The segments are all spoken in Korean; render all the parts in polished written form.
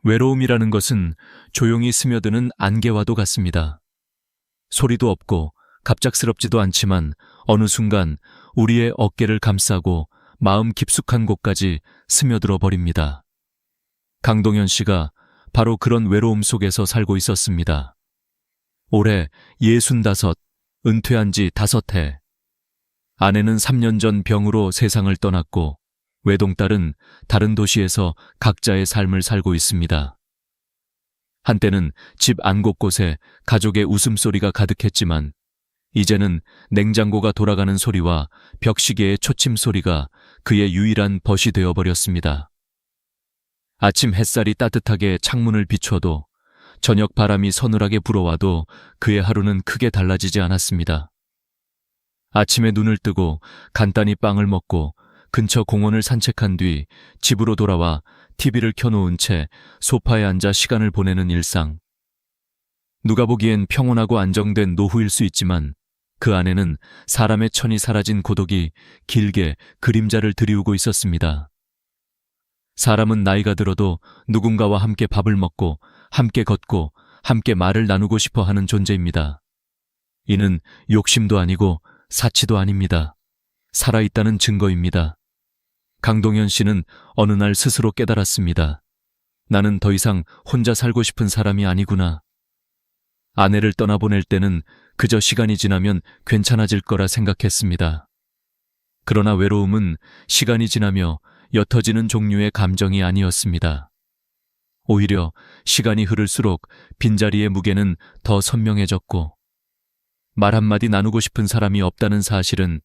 외로움이라는 것은 조용히 스며드는 안개와도 같습니다. 소리도 없고 갑작스럽지도 않지만 어느 순간 우리의 어깨를 감싸고 마음 깊숙한 곳까지 스며들어 버립니다. 강동현 씨가 바로 그런 외로움 속에서 살고 있었습니다. 올해 65, 은퇴한 지 5해. 아내는 3년 전 병으로 세상을 떠났고 외동딸은 다른 도시에서 각자의 삶을 살고 있습니다. 한때는 집 안 곳곳에 가족의 웃음소리가 가득했지만 이제는 냉장고가 돌아가는 소리와 벽시계의 초침 소리가 그의 유일한 벗이 되어버렸습니다. 아침 햇살이 따뜻하게 창문을 비춰도 저녁 바람이 서늘하게 불어와도 그의 하루는 크게 달라지지 않았습니다. 아침에 눈을 뜨고 간단히 빵을 먹고 근처 공원을 산책한 뒤 집으로 돌아와 TV를 켜놓은 채 소파에 앉아 시간을 보내는 일상. 누가 보기엔 평온하고 안정된 노후일 수 있지만 그 안에는 사람의 천이 사라진 고독이 길게 그림자를 드리우고 있었습니다. 사람은 나이가 들어도 누군가와 함께 밥을 먹고 함께 걷고 함께 말을 나누고 싶어 하는 존재입니다. 이는 욕심도 아니고 사치도 아닙니다. 살아있다는 증거입니다. 강동현 씨는 어느 날 스스로 깨달았습니다. 나는 더 이상 혼자 살고 싶은 사람이 아니구나. 아내를 떠나보낼 때는 그저 시간이 지나면 괜찮아질 거라 생각했습니다. 그러나 외로움은 시간이 지나며 옅어지는 종류의 감정이 아니었습니다. 오히려 시간이 흐를수록 빈자리의 무게는 더 선명해졌고 말 한마디 나누고 싶은 사람이 없다는 사실은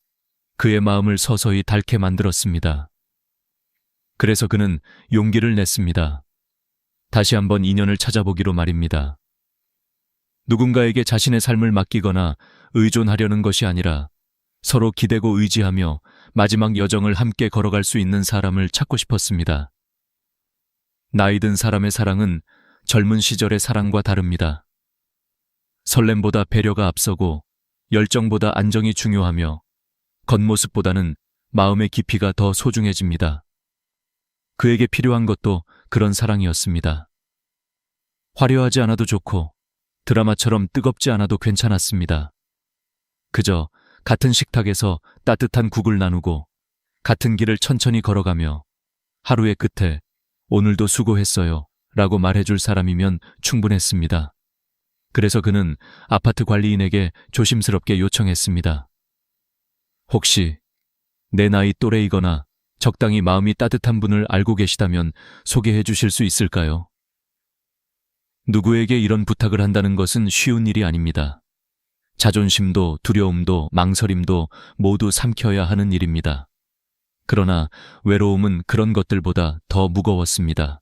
그의 마음을 서서히 닳게 만들었습니다. 그래서 그는 용기를 냈습니다. 다시 한번 인연을 찾아보기로 말입니다. 누군가에게 자신의 삶을 맡기거나 의존하려는 것이 아니라 서로 기대고 의지하며 마지막 여정을 함께 걸어갈 수 있는 사람을 찾고 싶었습니다. 나이 든 사람의 사랑은 젊은 시절의 사랑과 다릅니다. 설렘보다 배려가 앞서고 열정보다 안정이 중요하며 겉모습보다는 마음의 깊이가 더 소중해집니다. 그에게 필요한 것도 그런 사랑이었습니다. 화려하지 않아도 좋고 드라마처럼 뜨겁지 않아도 괜찮았습니다. 그저 같은 식탁에서 따뜻한 국을 나누고 같은 길을 천천히 걸어가며 하루의 끝에 오늘도 수고했어요 라고 말해줄 사람이면 충분했습니다. 그래서 그는 아파트 관리인에게 조심스럽게 요청했습니다. 혹시 내 나이 또래이거나 적당히 마음이 따뜻한 분을 알고 계시다면 소개해 주실 수 있을까요? 누구에게 이런 부탁을 한다는 것은 쉬운 일이 아닙니다. 자존심도 두려움도 망설임도 모두 삼켜야 하는 일입니다. 그러나 외로움은 그런 것들보다 더 무거웠습니다.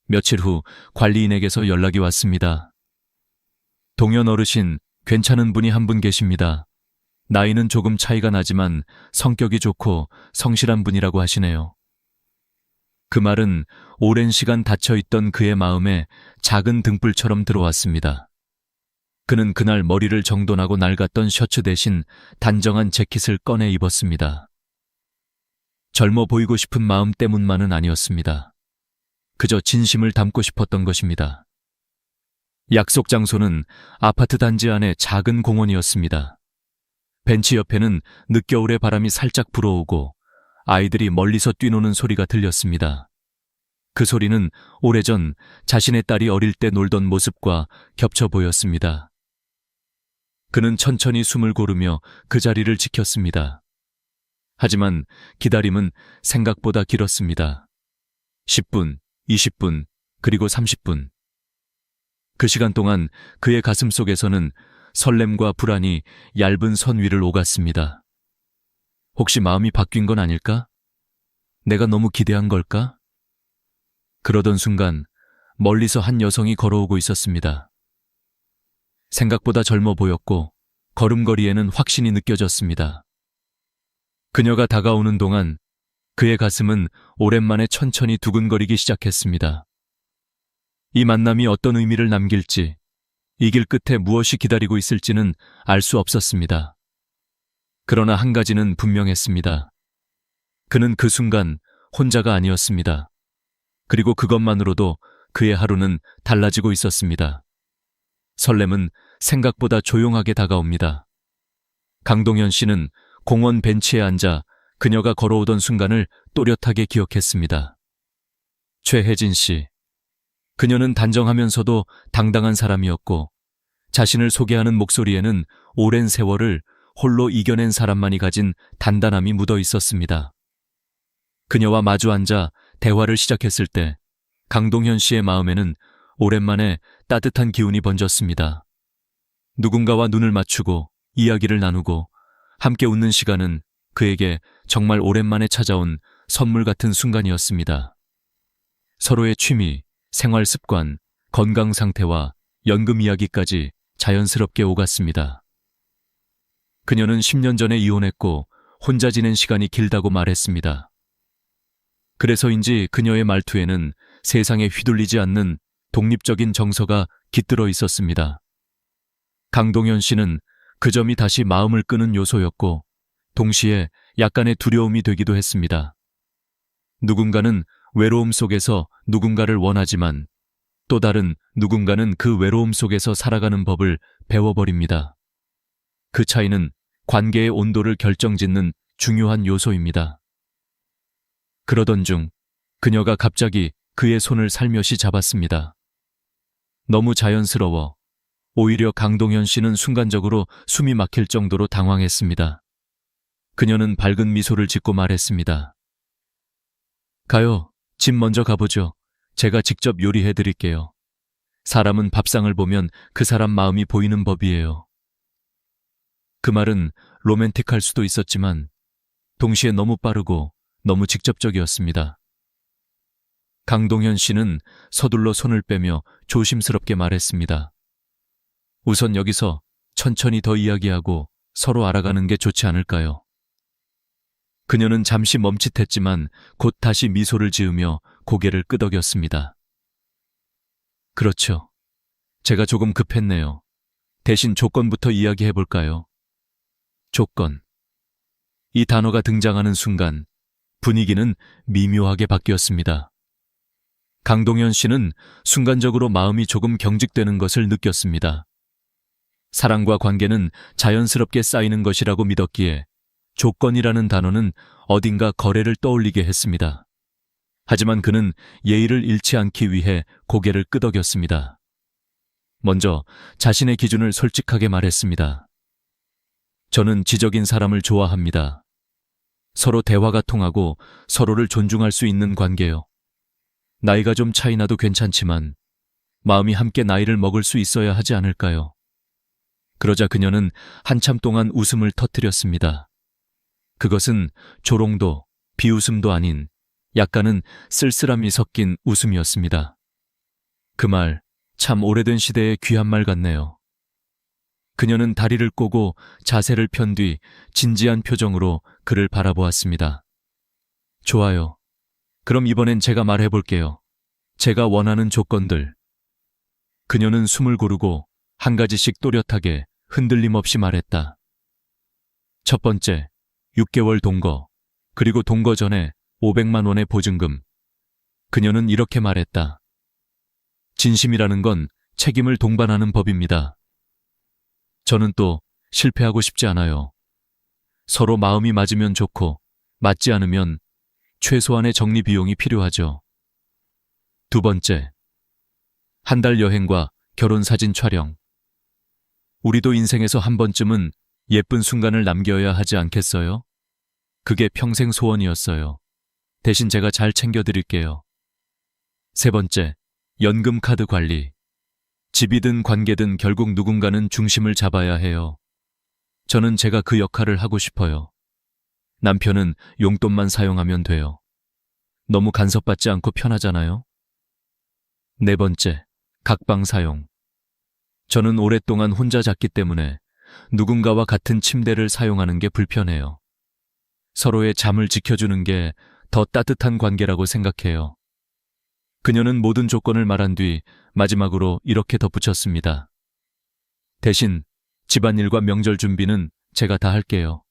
며칠 후 관리인에게서 연락이 왔습니다. 동현 어르신, 괜찮은 분이 한 분 계십니다. 나이는 조금 차이가 나지만 성격이 좋고 성실한 분이라고 하시네요. 그 말은 오랜 시간 닫혀있던 그의 마음에 작은 등불처럼 들어왔습니다. 그는 그날 머리를 정돈하고 낡았던 셔츠 대신 단정한 재킷을 꺼내 입었습니다. 젊어 보이고 싶은 마음 때문만은 아니었습니다. 그저 진심을 담고 싶었던 것입니다. 약속 장소는 아파트 단지 안의 작은 공원이었습니다. 벤치 옆에는 늦겨울의 바람이 살짝 불어오고 아이들이 멀리서 뛰노는 소리가 들렸습니다. 그 소리는 오래전 자신의 딸이 어릴 때 놀던 모습과 겹쳐 보였습니다. 그는 천천히 숨을 고르며 그 자리를 지켰습니다. 하지만 기다림은 생각보다 길었습니다. 10분, 20분, 그리고 30분. 그 시간 동안 그의 가슴 속에서는 설렘과 불안이 얇은 선 위를 오갔습니다. 혹시 마음이 바뀐 건 아닐까? 내가 너무 기대한 걸까? 그러던 순간 멀리서 한 여성이 걸어오고 있었습니다. 생각보다 젊어 보였고 걸음걸이에는 확신이 느껴졌습니다. 그녀가 다가오는 동안 그의 가슴은 오랜만에 천천히 두근거리기 시작했습니다. 이 만남이 어떤 의미를 남길지, 이 길 끝에 무엇이 기다리고 있을지는 알 수 없었습니다. 그러나 한 가지는 분명했습니다. 그는 그 순간 혼자가 아니었습니다. 그리고 그것만으로도 그의 하루는 달라지고 있었습니다. 설렘은 생각보다 조용하게 다가옵니다. 강동현 씨는 공원 벤치에 앉아 그녀가 걸어오던 순간을 또렷하게 기억했습니다. 최혜진 씨. 그녀는 단정하면서도 당당한 사람이었고 자신을 소개하는 목소리에는 오랜 세월을 홀로 이겨낸 사람만이 가진 단단함이 묻어 있었습니다. 그녀와 마주 앉아 대화를 시작했을 때 강동현 씨의 마음에는 오랜만에 따뜻한 기운이 번졌습니다. 누군가와 눈을 맞추고 이야기를 나누고 함께 웃는 시간은 그에게 정말 오랜만에 찾아온 선물 같은 순간이었습니다. 서로의 취미, 생활 습관, 건강 상태와 연금 이야기까지 자연스럽게 오갔습니다. 그녀는 10년 전에 이혼했고 혼자 지낸 시간이 길다고 말했습니다. 그래서인지 그녀의 말투에는 세상에 휘둘리지 않는 독립적인 정서가 깃들어 있었습니다. 강동현 씨는 그 점이 다시 마음을 끄는 요소였고 동시에 약간의 두려움이 되기도 했습니다. 누군가는 외로움 속에서 누군가를 원하지만 또 다른 누군가는 그 외로움 속에서 살아가는 법을 배워버립니다. 그 차이는 관계의 온도를 결정짓는 중요한 요소입니다. 그러던 중 그녀가 갑자기 그의 손을 살며시 잡았습니다. 너무 자연스러워 오히려 강동현 씨는 순간적으로 숨이 막힐 정도로 당황했습니다. 그녀는 밝은 미소를 짓고 말했습니다. 가요. 집 먼저 가보죠. 제가 직접 요리해 드릴게요. 사람은 밥상을 보면 그 사람 마음이 보이는 법이에요. 그 말은 로맨틱할 수도 있었지만 동시에 너무 빠르고 너무 직접적이었습니다. 강동현 씨는 서둘러 손을 빼며 조심스럽게 말했습니다. 우선 여기서 천천히 더 이야기하고 서로 알아가는 게 좋지 않을까요? 그녀는 잠시 멈칫했지만 곧 다시 미소를 지으며 고개를 끄덕였습니다. 그렇죠. 제가 조금 급했네요. 대신 조건부터 이야기해 볼까요? 조건. 이 단어가 등장하는 순간 분위기는 미묘하게 바뀌었습니다. 강동현 씨는 순간적으로 마음이 조금 경직되는 것을 느꼈습니다. 사랑과 관계는 자연스럽게 쌓이는 것이라고 믿었기에 조건이라는 단어는 어딘가 거래를 떠올리게 했습니다. 하지만 그는 예의를 잃지 않기 위해 고개를 끄덕였습니다. 먼저 자신의 기준을 솔직하게 말했습니다. 저는 지적인 사람을 좋아합니다. 서로 대화가 통하고 서로를 존중할 수 있는 관계요. 나이가 좀 차이 나도 괜찮지만 마음이 함께 나이를 먹을 수 있어야 하지 않을까요? 그러자 그녀는 한참 동안 웃음을 터뜨렸습니다. 그것은 조롱도 비웃음도 아닌 약간은 쓸쓸함이 섞인 웃음이었습니다. 그 말 참 오래된 시대의 귀한 말 같네요. 그녀는 다리를 꼬고 자세를 편 뒤 진지한 표정으로 그를 바라보았습니다. 좋아요. 그럼 이번엔 제가 말해볼게요. 제가 원하는 조건들. 그녀는 숨을 고르고 한 가지씩 또렷하게 흔들림 없이 말했다. 첫 번째, 6개월 동거, 그리고 동거 전에 500만 원의 보증금. 그녀는 이렇게 말했다. 진심이라는 건 책임을 동반하는 법입니다. 저는 또 실패하고 싶지 않아요. 서로 마음이 맞으면 좋고 맞지 않으면 최소한의 정리 비용이 필요하죠. 두 번째, 한 달 여행과 결혼 사진 촬영. 우리도 인생에서 한 번쯤은 예쁜 순간을 남겨야 하지 않겠어요? 그게 평생 소원이었어요. 대신 제가 잘 챙겨드릴게요. 세 번째, 연금 카드 관리. 집이든 관계든 결국 누군가는 중심을 잡아야 해요. 저는 제가 그 역할을 하고 싶어요. 남편은 용돈만 사용하면 돼요. 너무 간섭받지 않고 편하잖아요? 네 번째, 각방 사용. 저는 오랫동안 혼자 잤기 때문에 누군가와 같은 침대를 사용하는 게 불편해요. 서로의 잠을 지켜주는 게 더 따뜻한 관계라고 생각해요. 그녀는 모든 조건을 말한 뒤 마지막으로 이렇게 덧붙였습니다. 대신 집안일과 명절 준비는 제가 다 할게요.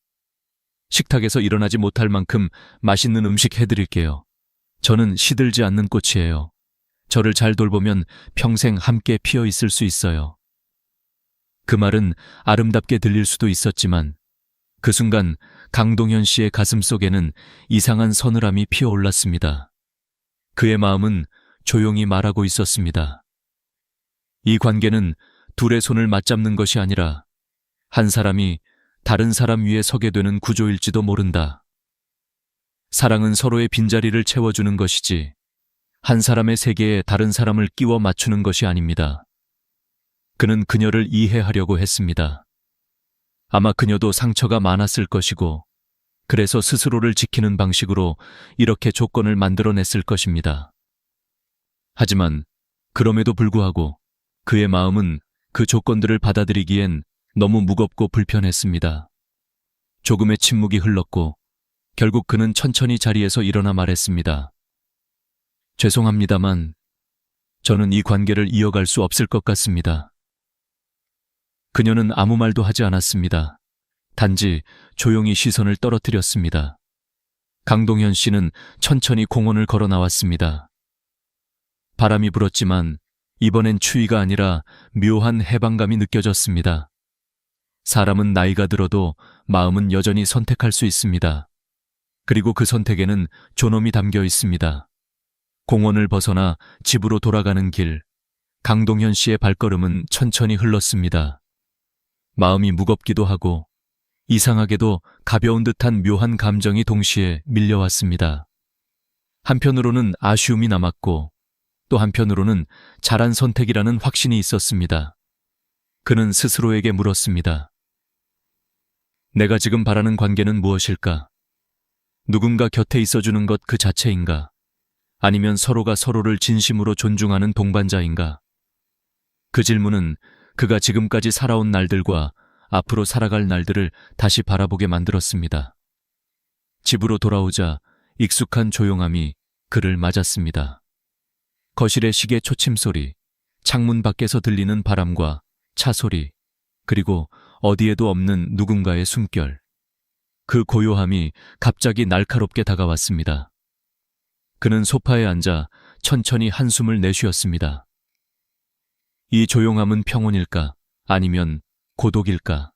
식탁에서 일어나지 못할 만큼 맛있는 음식 해드릴게요. 저는 시들지 않는 꽃이에요. 저를 잘 돌보면 평생 함께 피어 있을 수 있어요. 그 말은 아름답게 들릴 수도 있었지만 그 순간 강동현 씨의 가슴 속에는 이상한 서늘함이 피어올랐습니다. 그의 마음은 조용히 말하고 있었습니다. 이 관계는 둘의 손을 맞잡는 것이 아니라 한 사람이 다른 사람 위에 서게 되는 구조일지도 모른다. 사랑은 서로의 빈자리를 채워주는 것이지 한 사람의 세계에 다른 사람을 끼워 맞추는 것이 아닙니다. 그는 그녀를 이해하려고 했습니다. 아마 그녀도 상처가 많았을 것이고 그래서 스스로를 지키는 방식으로 이렇게 조건을 만들어냈을 것입니다. 하지만 그럼에도 불구하고 그의 마음은 그 조건들을 받아들이기엔 너무 무겁고 불편했습니다. 조금의 침묵이 흘렀고 결국 그는 천천히 자리에서 일어나 말했습니다. 죄송합니다만 저는 이 관계를 이어갈 수 없을 것 같습니다. 그녀는 아무 말도 하지 않았습니다. 단지 조용히 시선을 떨어뜨렸습니다. 강동현 씨는 천천히 공원을 걸어 나왔습니다. 바람이 불었지만 이번엔 추위가 아니라 묘한 해방감이 느껴졌습니다. 사람은 나이가 들어도 마음은 여전히 선택할 수 있습니다. 그리고 그 선택에는 존엄이 담겨 있습니다. 공원을 벗어나 집으로 돌아가는 길, 강동현 씨의 발걸음은 천천히 흘렀습니다. 마음이 무겁기도 하고 이상하게도 가벼운 듯한 묘한 감정이 동시에 밀려왔습니다. 한편으로는 아쉬움이 남았고 또 한편으로는 잘한 선택이라는 확신이 있었습니다. 그는 스스로에게 물었습니다. 내가 지금 바라는 관계는 무엇일까? 누군가 곁에 있어주는 것 그 자체인가? 아니면 서로가 서로를 진심으로 존중하는 동반자인가? 그 질문은 그가 지금까지 살아온 날들과 앞으로 살아갈 날들을 다시 바라보게 만들었습니다. 집으로 돌아오자 익숙한 조용함이 그를 맞았습니다. 거실의 시계 초침소리, 창문 밖에서 들리는 바람과 차 소리, 그리고 어디에도 없는 누군가의 숨결. 그 고요함이 갑자기 날카롭게 다가왔습니다. 그는 소파에 앉아 천천히 한숨을 내쉬었습니다. 이 조용함은 평온일까? 아니면 고독일까?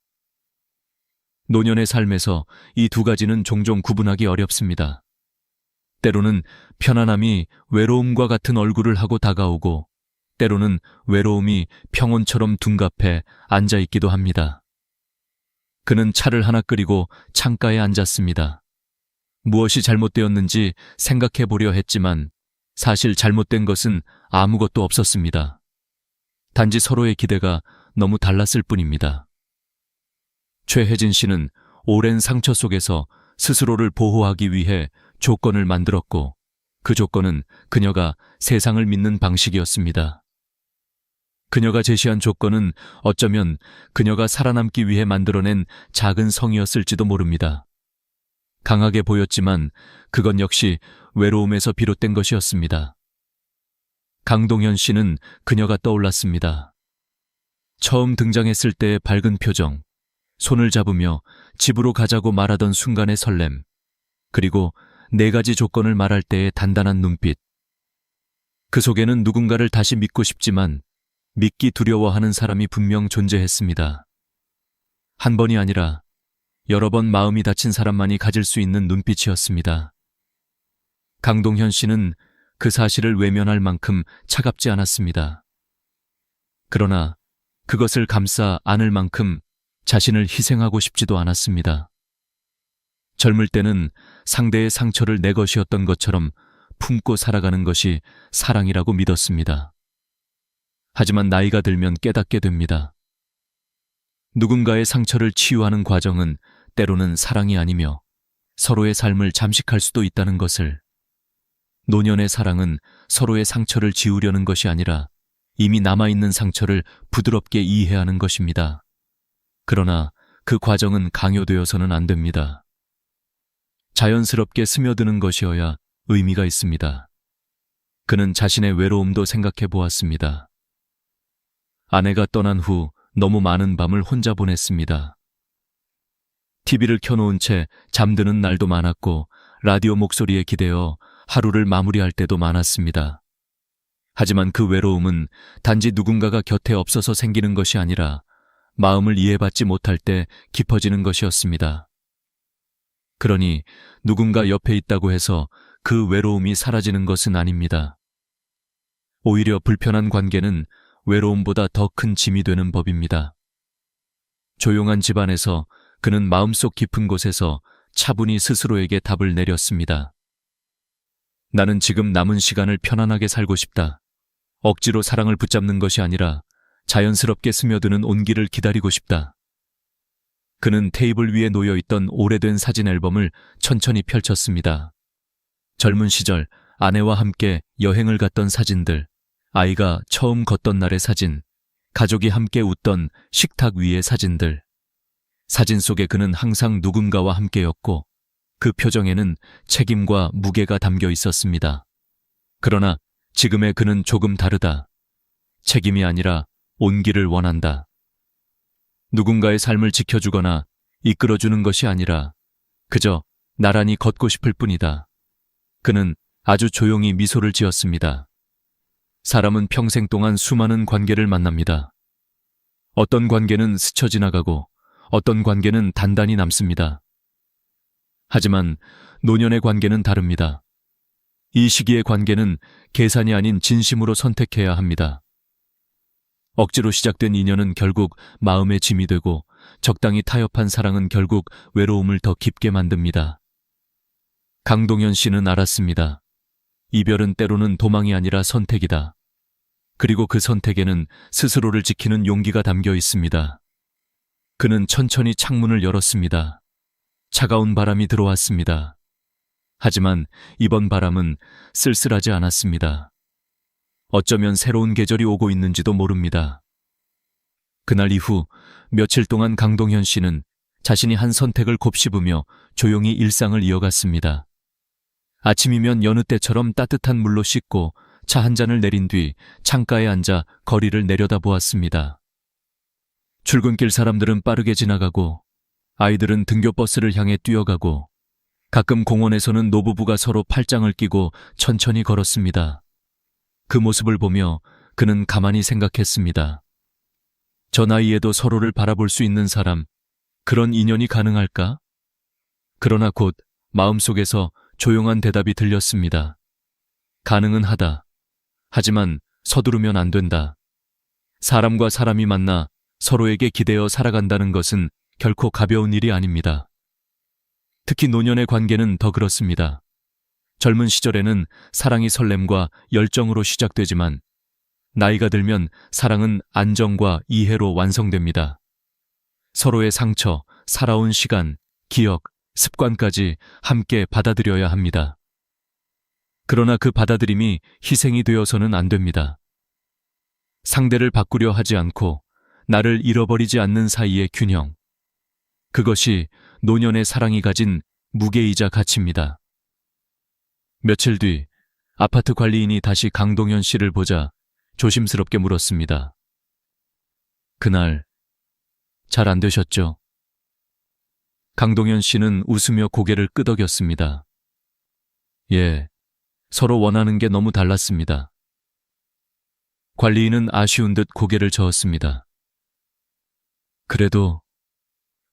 노년의 삶에서 이 두 가지는 종종 구분하기 어렵습니다. 때로는 편안함이 외로움과 같은 얼굴을 하고 다가오고 때로는 외로움이 평온처럼 둔갑해 앉아있기도 합니다. 그는 차를 하나 끓이고 창가에 앉았습니다. 무엇이 잘못되었는지 생각해 보려 했지만 사실 잘못된 것은 아무것도 없었습니다. 단지 서로의 기대가 너무 달랐을 뿐입니다. 최혜진 씨는 오랜 상처 속에서 스스로를 보호하기 위해 조건을 만들었고 그 조건은 그녀가 세상을 믿는 방식이었습니다. 그녀가 제시한 조건은 어쩌면 그녀가 살아남기 위해 만들어낸 작은 성이었을지도 모릅니다. 강하게 보였지만 그건 역시 외로움에서 비롯된 것이었습니다. 강동현 씨는 그녀가 떠올랐습니다. 처음 등장했을 때의 밝은 표정, 손을 잡으며 집으로 가자고 말하던 순간의 설렘, 그리고 4가지 조건을 말할 때의 단단한 눈빛. 그 속에는 누군가를 다시 믿고 싶지만 믿기 두려워하는 사람이 분명 존재했습니다. 한 번이 아니라 여러 번 마음이 다친 사람만이 가질 수 있는 눈빛이었습니다. 강동현 씨는 그 사실을 외면할 만큼 차갑지 않았습니다. 그러나 그것을 감싸 안을 만큼 자신을 희생하고 싶지도 않았습니다. 젊을 때는 상대의 상처를 내 것이었던 것처럼 품고 살아가는 것이 사랑이라고 믿었습니다. 하지만 나이가 들면 깨닫게 됩니다. 누군가의 상처를 치유하는 과정은 때로는 사랑이 아니며 서로의 삶을 잠식할 수도 있다는 것을. 노년의 사랑은 서로의 상처를 지우려는 것이 아니라 이미 남아있는 상처를 부드럽게 이해하는 것입니다. 그러나 그 과정은 강요되어서는 안 됩니다. 자연스럽게 스며드는 것이어야 의미가 있습니다. 그는 자신의 외로움도 생각해 보았습니다. 아내가 떠난 후 너무 많은 밤을 혼자 보냈습니다. TV를 켜놓은 채 잠드는 날도 많았고 라디오 목소리에 기대어 하루를 마무리할 때도 많았습니다. 하지만 그 외로움은 단지 누군가가 곁에 없어서 생기는 것이 아니라 마음을 이해받지 못할 때 깊어지는 것이었습니다. 그러니 누군가 옆에 있다고 해서 그 외로움이 사라지는 것은 아닙니다. 오히려 불편한 관계는 외로움보다 더 큰 짐이 되는 법입니다. 조용한 집안에서 그는 마음속 깊은 곳에서 차분히 스스로에게 답을 내렸습니다. 나는 지금 남은 시간을 편안하게 살고 싶다. 억지로 사랑을 붙잡는 것이 아니라 자연스럽게 스며드는 온기를 기다리고 싶다. 그는 테이블 위에 놓여있던 오래된 사진 앨범을 천천히 펼쳤습니다. 젊은 시절 아내와 함께 여행을 갔던 사진들, 아이가 처음 걷던 날의 사진, 가족이 함께 웃던 식탁 위의 사진들. 사진 속에 그는 항상 누군가와 함께였고 그 표정에는 책임과 무게가 담겨 있었습니다. 그러나 지금의 그는 조금 다르다. 책임이 아니라 온기를 원한다. 누군가의 삶을 지켜주거나 이끌어주는 것이 아니라 그저 나란히 걷고 싶을 뿐이다. 그는 아주 조용히 미소를 지었습니다. 사람은 평생 동안 수많은 관계를 만납니다. 어떤 관계는 스쳐 지나가고 어떤 관계는 단단히 남습니다. 하지만 노년의 관계는 다릅니다. 이 시기의 관계는 계산이 아닌 진심으로 선택해야 합니다. 억지로 시작된 인연은 결국 마음의 짐이 되고 적당히 타협한 사랑은 결국 외로움을 더 깊게 만듭니다. 강동현 씨는 알았습니다. 이별은 때로는 도망이 아니라 선택이다. 그리고 그 선택에는 스스로를 지키는 용기가 담겨 있습니다. 그는 천천히 창문을 열었습니다. 차가운 바람이 들어왔습니다. 하지만 이번 바람은 쓸쓸하지 않았습니다. 어쩌면 새로운 계절이 오고 있는지도 모릅니다. 그날 이후 며칠 동안 강동현 씨는 자신이 한 선택을 곱씹으며 조용히 일상을 이어갔습니다. 아침이면 여느 때처럼 따뜻한 물로 씻고 차 한 잔을 내린 뒤 창가에 앉아 거리를 내려다보았습니다. 출근길 사람들은 빠르게 지나가고 아이들은 등교버스를 향해 뛰어가고 가끔 공원에서는 노부부가 서로 팔짱을 끼고 천천히 걸었습니다. 그 모습을 보며 그는 가만히 생각했습니다. 저 나이에도 서로를 바라볼 수 있는 사람, 그런 인연이 가능할까? 그러나 곧 마음속에서 조용한 대답이 들렸습니다. 가능은 하다. 하지만 서두르면 안 된다. 사람과 사람이 만나 서로에게 기대어 살아간다는 것은 결코 가벼운 일이 아닙니다. 특히 노년의 관계는 더 그렇습니다. 젊은 시절에는 사랑이 설렘과 열정으로 시작되지만 나이가 들면 사랑은 안정과 이해로 완성됩니다. 서로의 상처, 살아온 시간, 기억, 습관까지 함께 받아들여야 합니다. 그러나 그 받아들임이 희생이 되어서는 안 됩니다. 상대를 바꾸려 하지 않고 나를 잃어버리지 않는 사이의 균형. 그것이 노년의 사랑이 가진 무게이자 가치입니다. 며칠 뒤 아파트 관리인이 다시 강동현 씨를 보자 조심스럽게 물었습니다. 그날 잘 안 되셨죠? 강동현 씨는 웃으며 고개를 끄덕였습니다. 예, 서로 원하는 게 너무 달랐습니다. 관리인은 아쉬운 듯 고개를 저었습니다. 그래도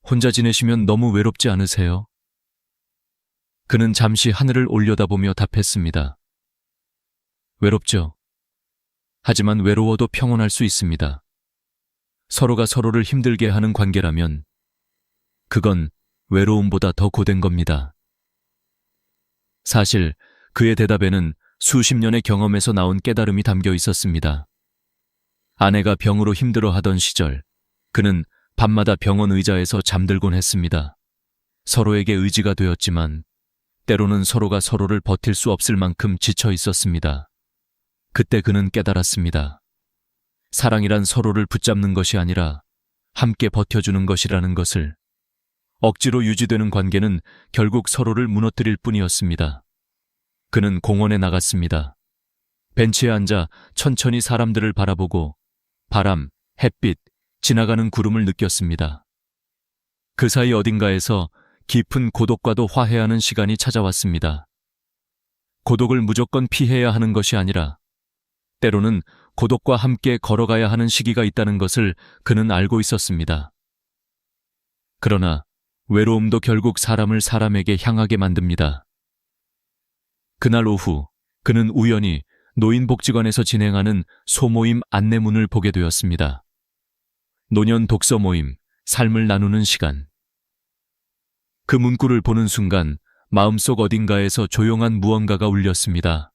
혼자 지내시면 너무 외롭지 않으세요? 그는 잠시 하늘을 올려다보며 답했습니다. 외롭죠. 하지만 외로워도 평온할 수 있습니다. 서로가 서로를 힘들게 하는 관계라면 그건 외로움보다 더 고된 겁니다. 사실 그의 대답에는 수십 년의 경험에서 나온 깨달음이 담겨 있었습니다. 아내가 병으로 힘들어하던 시절 그는 밤마다 병원 의자에서 잠들곤 했습니다. 서로에게 의지가 되었지만 때로는 서로가 서로를 버틸 수 없을 만큼 지쳐 있었습니다. 그때 그는 깨달았습니다. 사랑이란 서로를 붙잡는 것이 아니라 함께 버텨주는 것이라는 것을. 억지로 유지되는 관계는 결국 서로를 무너뜨릴 뿐이었습니다. 그는 공원에 나갔습니다. 벤치에 앉아 천천히 사람들을 바라보고 바람, 햇빛, 지나가는 구름을 느꼈습니다. 그 사이 어딘가에서 깊은 고독과도 화해하는 시간이 찾아왔습니다. 고독을 무조건 피해야 하는 것이 아니라 때로는 고독과 함께 걸어가야 하는 시기가 있다는 것을 그는 알고 있었습니다. 그러나 외로움도 결국 사람을 사람에게 향하게 만듭니다. 그날 오후 그는 우연히 노인복지관에서 진행하는 소모임 안내문을 보게 되었습니다. 노년 독서 모임, 삶을 나누는 시간. 그 문구를 보는 순간 마음속 어딘가에서 조용한 무언가가 울렸습니다.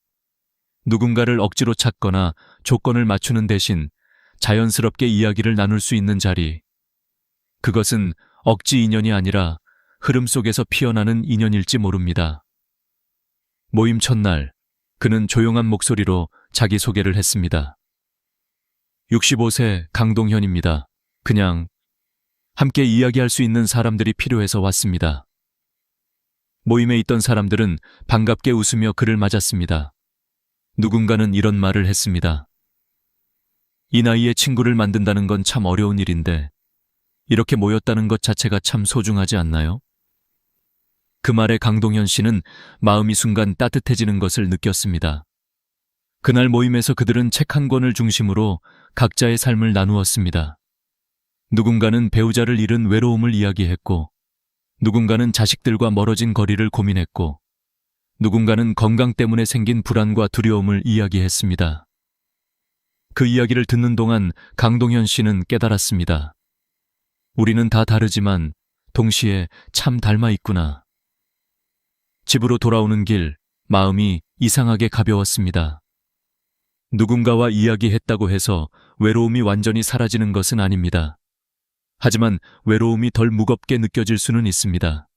누군가를 억지로 찾거나 조건을 맞추는 대신 자연스럽게 이야기를 나눌 수 있는 자리. 그것은 억지 인연이 아니라 흐름 속에서 피어나는 인연일지 모릅니다. 모임 첫날, 그는 조용한 목소리로 자기소개를 했습니다. 65세 강동현입니다. 그냥 함께 이야기할 수 있는 사람들이 필요해서 왔습니다. 모임에 있던 사람들은 반갑게 웃으며 그를 맞았습니다. 누군가는 이런 말을 했습니다. 이 나이에 친구를 만든다는 건 참 어려운 일인데 이렇게 모였다는 것 자체가 참 소중하지 않나요? 그 말에 강동현 씨는 마음이 순간 따뜻해지는 것을 느꼈습니다. 그날 모임에서 그들은 책 한 권을 중심으로 각자의 삶을 나누었습니다. 누군가는 배우자를 잃은 외로움을 이야기했고, 누군가는 자식들과 멀어진 거리를 고민했고, 누군가는 건강 때문에 생긴 불안과 두려움을 이야기했습니다. 그 이야기를 듣는 동안 강동현 씨는 깨달았습니다. 우리는 다 다르지만 동시에 참 닮아 있구나. 집으로 돌아오는 길, 마음이 이상하게 가벼웠습니다. 누군가와 이야기했다고 해서 외로움이 완전히 사라지는 것은 아닙니다. 하지만 외로움이 덜 무겁게 느껴질 수는 있습니다.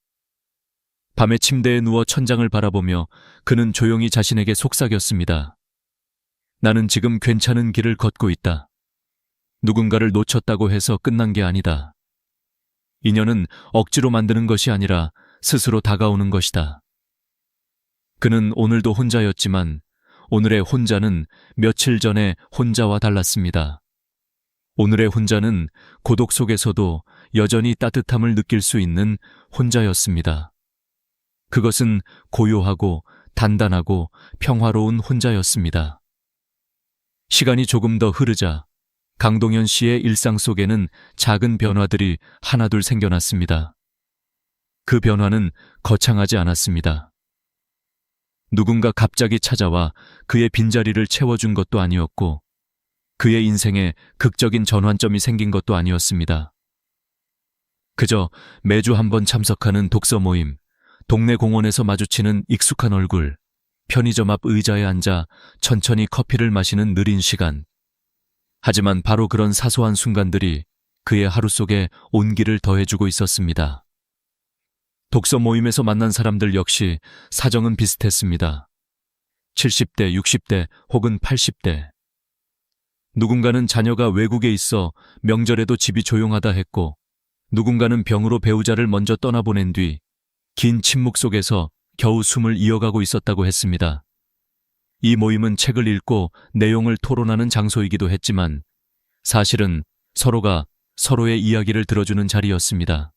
밤에 침대에 누워 천장을 바라보며 그는 조용히 자신에게 속삭였습니다. 나는 지금 괜찮은 길을 걷고 있다. 누군가를 놓쳤다고 해서 끝난 게 아니다. 인연은 억지로 만드는 것이 아니라 스스로 다가오는 것이다. 그는 오늘도 혼자였지만 오늘의 혼자는 며칠 전에 혼자와 달랐습니다. 오늘의 혼자는 고독 속에서도 여전히 따뜻함을 느낄 수 있는 혼자였습니다. 그것은 고요하고 단단하고 평화로운 혼자였습니다. 시간이 조금 더 흐르자 강동현 씨의 일상 속에는 작은 변화들이 하나둘 생겨났습니다. 그 변화는 거창하지 않았습니다. 누군가 갑자기 찾아와 그의 빈자리를 채워준 것도 아니었고 그의 인생에 극적인 전환점이 생긴 것도 아니었습니다. 그저 매주 한 번 참석하는 독서 모임, 동네 공원에서 마주치는 익숙한 얼굴, 편의점 앞 의자에 앉아 천천히 커피를 마시는 느린 시간. 하지만 바로 그런 사소한 순간들이 그의 하루 속에 온기를 더해주고 있었습니다. 독서 모임에서 만난 사람들 역시 사정은 비슷했습니다. 70대, 60대 혹은 80대. 누군가는 자녀가 외국에 있어 명절에도 집이 조용하다 했고, 누군가는 병으로 배우자를 먼저 떠나보낸 뒤 긴 침묵 속에서 겨우 숨을 이어가고 있었다고 했습니다. 이 모임은 책을 읽고 내용을 토론하는 장소이기도 했지만 사실은 서로가 서로의 이야기를 들어주는 자리였습니다.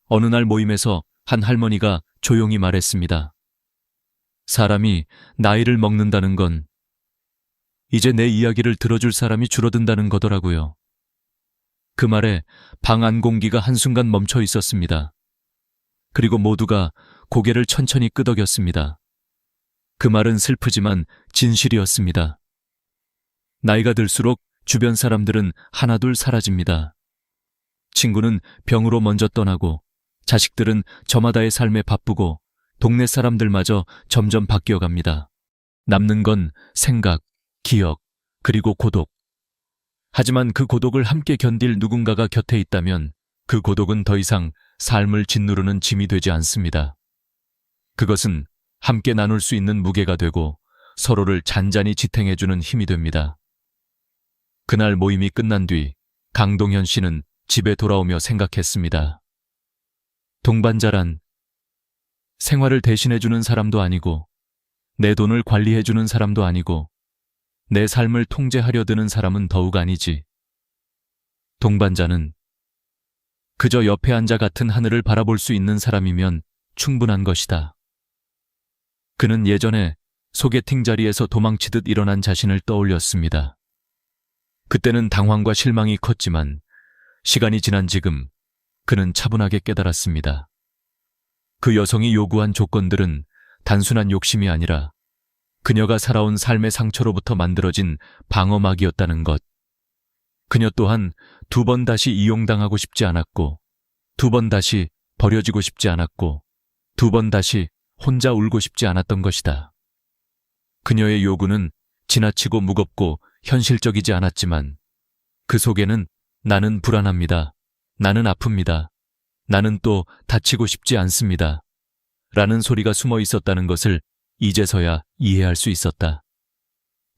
어느 날 모임에서 한 할머니가 조용히 말했습니다. 사람이 나이를 먹는다는 건 이제 내 이야기를 들어줄 사람이 줄어든다는 거더라고요. 그 말에 방 안 공기가 한순간 멈춰 있었습니다. 그리고 모두가 고개를 천천히 끄덕였습니다. 그 말은 슬프지만 진실이었습니다. 나이가 들수록 주변 사람들은 하나둘 사라집니다. 친구는 병으로 먼저 떠나고 자식들은 저마다의 삶에 바쁘고 동네 사람들마저 점점 바뀌어갑니다. 남는 건 생각, 기억, 그리고 고독. 하지만 그 고독을 함께 견딜 누군가가 곁에 있다면 그 고독은 더 이상 삶을 짓누르는 짐이 되지 않습니다. 그것은 함께 나눌 수 있는 무게가 되고 서로를 잔잔히 지탱해주는 힘이 됩니다. 그날 모임이 끝난 뒤 강동현 씨는 집에 돌아오며 생각했습니다. 동반자란 생활을 대신해주는 사람도 아니고 내 돈을 관리해주는 사람도 아니고 내 삶을 통제하려 드는 사람은 더욱 아니지. 동반자는 그저 옆에 앉아 같은 하늘을 바라볼 수 있는 사람이면 충분한 것이다. 그는 예전에 소개팅 자리에서 도망치듯 일어난 자신을 떠올렸습니다. 그때는 당황과 실망이 컸지만 시간이 지난 지금 그는 차분하게 깨달았습니다. 그 여성이 요구한 조건들은 단순한 욕심이 아니라 그녀가 살아온 삶의 상처로부터 만들어진 방어막이었다는 것. 그녀 또한 2번 다시 이용당하고 싶지 않았고, 2번 다시 버려지고 싶지 않았고, 2번 다시 혼자 울고 싶지 않았던 것이다. 그녀의 요구는 지나치고 무겁고 현실적이지 않았지만 그 속에는 나는 불안합니다. 나는 아픕니다. 나는 또 다치고 싶지 않습니다. 라는 소리가 숨어 있었다는 것을 이제서야 이해할 수 있었다.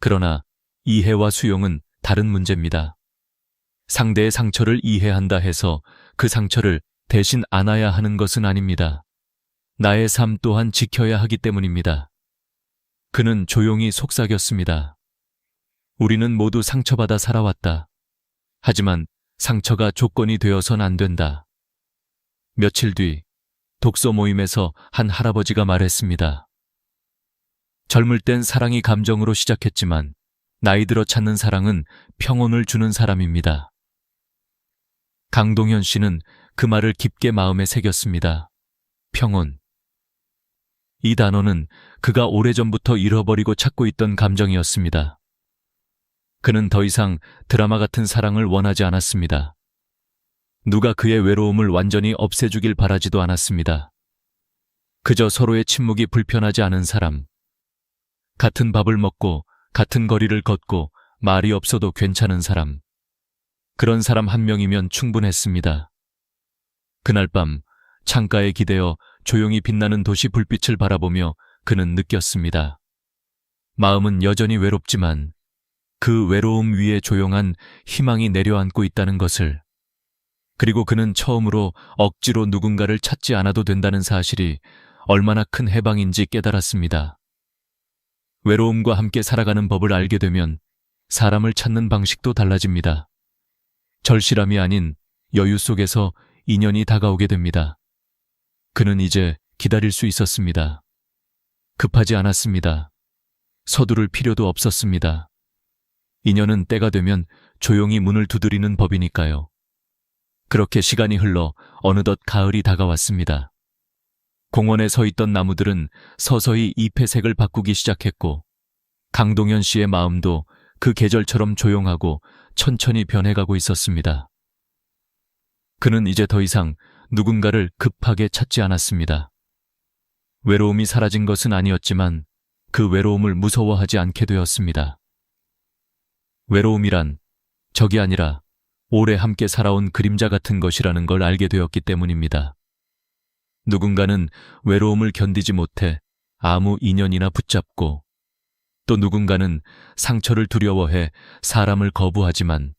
그러나 이해와 수용은 다른 문제입니다. 상대의 상처를 이해한다 해서 그 상처를 대신 안아야 하는 것은 아닙니다. 나의 삶 또한 지켜야 하기 때문입니다. 그는 조용히 속삭였습니다. 우리는 모두 상처받아 살아왔다. 하지만 상처가 조건이 되어선 안 된다. 며칠 뒤 독서 모임에서 한 할아버지가 말했습니다. 젊을 땐 사랑이 감정으로 시작했지만 나이 들어 찾는 사랑은 평온을 주는 사람입니다. 강동현 씨는 그 말을 깊게 마음에 새겼습니다. 평온. 이 단어는 그가 오래전부터 잃어버리고 찾고 있던 감정이었습니다. 그는 더 이상 드라마 같은 사랑을 원하지 않았습니다. 누가 그의 외로움을 완전히 없애주길 바라지도 않았습니다. 그저 서로의 침묵이 불편하지 않은 사람. 같은 밥을 먹고 같은 거리를 걷고 말이 없어도 괜찮은 사람. 그런 사람 한 명이면 충분했습니다. 그날 밤 창가에 기대어 조용히 빛나는 도시 불빛을 바라보며 그는 느꼈습니다. 마음은 여전히 외롭지만 그 외로움 위에 조용한 희망이 내려앉고 있다는 것을, 그리고 그는 처음으로 억지로 누군가를 찾지 않아도 된다는 사실이 얼마나 큰 해방인지 깨달았습니다. 외로움과 함께 살아가는 법을 알게 되면 사람을 찾는 방식도 달라집니다. 절실함이 아닌 여유 속에서 인연이 다가오게 됩니다. 그는 이제 기다릴 수 있었습니다. 급하지 않았습니다. 서두를 필요도 없었습니다. 인연은 때가 되면 조용히 문을 두드리는 법이니까요. 그렇게 시간이 흘러 어느덧 가을이 다가왔습니다. 공원에 서 있던 나무들은 서서히 잎의 색을 바꾸기 시작했고 강동현 씨의 마음도 그 계절처럼 조용하고 천천히 변해가고 있었습니다. 그는 이제 더 이상 누군가를 급하게 찾지 않았습니다. 외로움이 사라진 것은 아니었지만 그 외로움을 무서워하지 않게 되었습니다. 외로움이란 적이 아니라 오래 함께 살아온 그림자 같은 것이라는 걸 알게 되었기 때문입니다. 누군가는 외로움을 견디지 못해 아무 인연이나 붙잡고, 또 누군가는 상처를 두려워해 사람을 거부하지만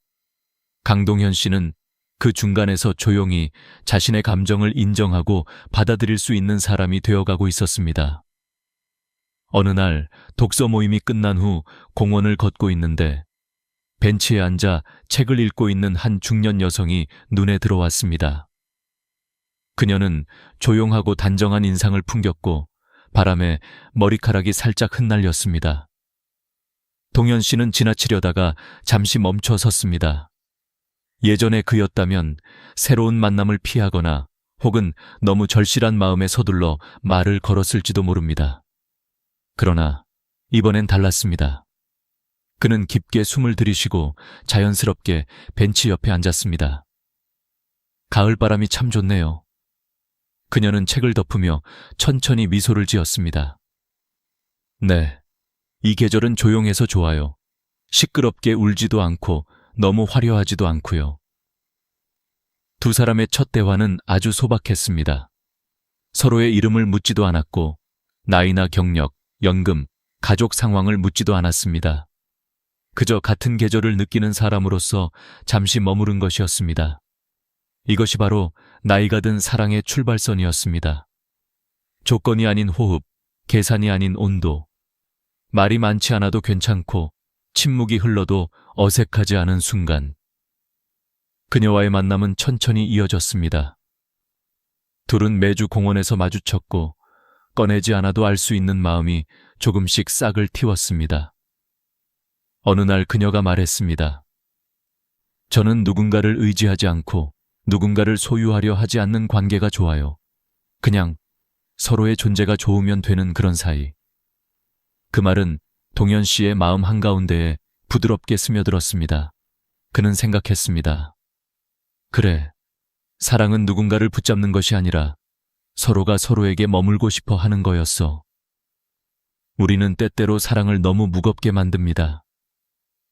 강동현 씨는 그 중간에서 조용히 자신의 감정을 인정하고 받아들일 수 있는 사람이 되어가고 있었습니다. 어느 날 독서 모임이 끝난 후 공원을 걷고 있는데 벤치에 앉아 책을 읽고 있는 한 중년 여성이 눈에 들어왔습니다. 그녀는 조용하고 단정한 인상을 풍겼고 바람에 머리카락이 살짝 흩날렸습니다. 동현 씨는 지나치려다가 잠시 멈춰 섰습니다. 예전의 그였다면 새로운 만남을 피하거나 혹은 너무 절실한 마음에 서둘러 말을 걸었을지도 모릅니다. 그러나 이번엔 달랐습니다. 그는 깊게 숨을 들이쉬고 자연스럽게 벤치 옆에 앉았습니다. 가을바람이 참 좋네요. 그녀는 책을 덮으며 천천히 미소를 지었습니다. 네, 이 계절은 조용해서 좋아요. 시끄럽게 울지도 않고 너무 화려하지도 않고요. 두 사람의 첫 대화는 아주 소박했습니다. 서로의 이름을 묻지도 않았고 나이나 경력, 연금, 가족 상황을 묻지도 않았습니다. 그저 같은 계절을 느끼는 사람으로서 잠시 머무른 것이었습니다. 이것이 바로 나이가 든 사랑의 출발선이었습니다. 조건이 아닌 호흡, 계산이 아닌 온도, 말이 많지 않아도 괜찮고 침묵이 흘러도 어색하지 않은 순간. 그녀와의 만남은 천천히 이어졌습니다. 둘은 매주 공원에서 마주쳤고 꺼내지 않아도 알 수 있는 마음이 조금씩 싹을 틔웠습니다. 어느 날 그녀가 말했습니다. 저는 누군가를 의지하지 않고 누군가를 소유하려 하지 않는 관계가 좋아요. 그냥 서로의 존재가 좋으면 되는 그런 사이. 그 말은 동현 씨의 마음 한가운데에 부드럽게 스며들었습니다. 그는 생각했습니다. 그래, 사랑은 누군가를 붙잡는 것이 아니라 서로가 서로에게 머물고 싶어 하는 거였어. 우리는 때때로 사랑을 너무 무겁게 만듭니다.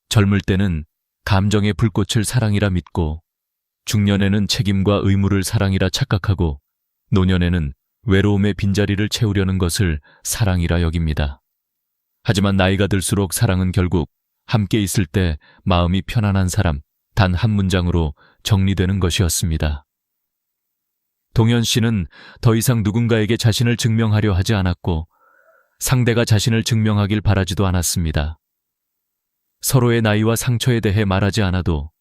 젊을 때는 감정의 불꽃을 사랑이라 믿고, 중년에는 책임과 의무를 사랑이라 착각하고, 노년에는 외로움의 빈자리를 채우려는 것을 사랑이라 여깁니다. 하지만 나이가 들수록 사랑은 결국 함께 있을 때 마음이 편안한 사람, 단 한 문장으로 정리되는 것이었습니다. 동현 씨는 더 이상 누군가에게 자신을 증명하려 하지 않았고, 상대가 자신을 증명하길 바라지도 않았습니다. 서로의 나이와 상처에 대해 말하지 않아도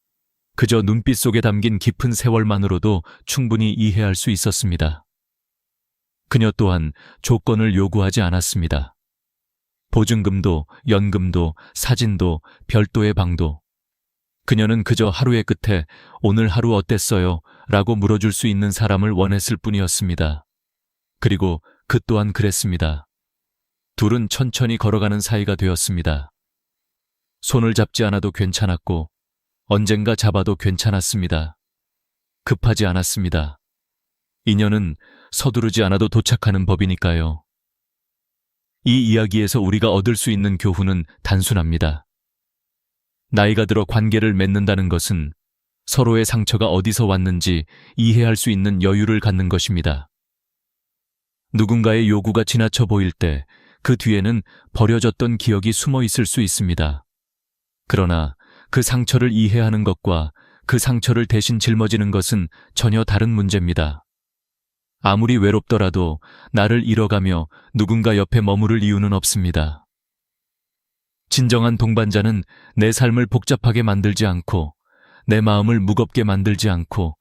그저 눈빛 속에 담긴 깊은 세월만으로도 충분히 이해할 수 있었습니다. 그녀 또한 조건을 요구하지 않았습니다. 보증금도, 연금도, 사진도, 별도의 방도. 그녀는 그저 하루의 끝에 오늘 하루 어땠어요? 라고 물어줄 수 있는 사람을 원했을 뿐이었습니다. 그리고 그 또한 그랬습니다. 둘은 천천히 걸어가는 사이가 되었습니다. 손을 잡지 않아도 괜찮았고 언젠가 잡아도 괜찮았습니다. 급하지 않았습니다. 인연은 서두르지 않아도 도착하는 법이니까요. 이 이야기에서 우리가 얻을 수 있는 교훈은 단순합니다. 나이가 들어 관계를 맺는다는 것은 서로의 상처가 어디서 왔는지 이해할 수 있는 여유를 갖는 것입니다. 누군가의 요구가 지나쳐 보일 때 그 뒤에는 버려졌던 기억이 숨어 있을 수 있습니다. 그러나 그 상처를 이해하는 것과 그 상처를 대신 짊어지는 것은 전혀 다른 문제입니다. 아무리 외롭더라도 나를 잃어가며 누군가 옆에 머무를 이유는 없습니다. 진정한 동반자는 내 삶을 복잡하게 만들지 않고 내 마음을 무겁게 만들지 않고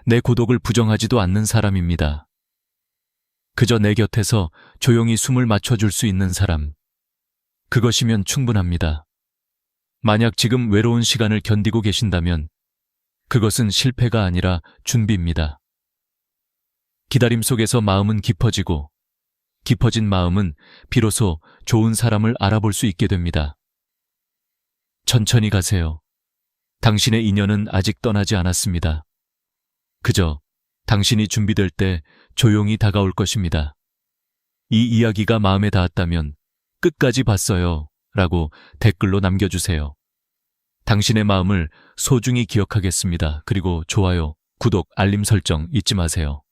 내 고독을 부정하지도 않는 사람입니다. 그저 내 곁에서 조용히 숨을 맞춰줄 수 있는 사람. 그것이면 충분합니다. 만약 지금 외로운 시간을 견디고 계신다면 그것은 실패가 아니라 준비입니다. 기다림 속에서 마음은 깊어지고 깊어진 마음은 비로소 좋은 사람을 알아볼 수 있게 됩니다. 천천히 가세요. 당신의 인연은 아직 떠나지 않았습니다. 그저 당신이 준비될 때 조용히 다가올 것입니다. 이 이야기가 마음에 닿았다면 끝까지 봤어요 라고 댓글로 남겨주세요. 당신의 마음을 소중히 기억하겠습니다. 그리고 좋아요, 구독, 알림 설정 잊지 마세요.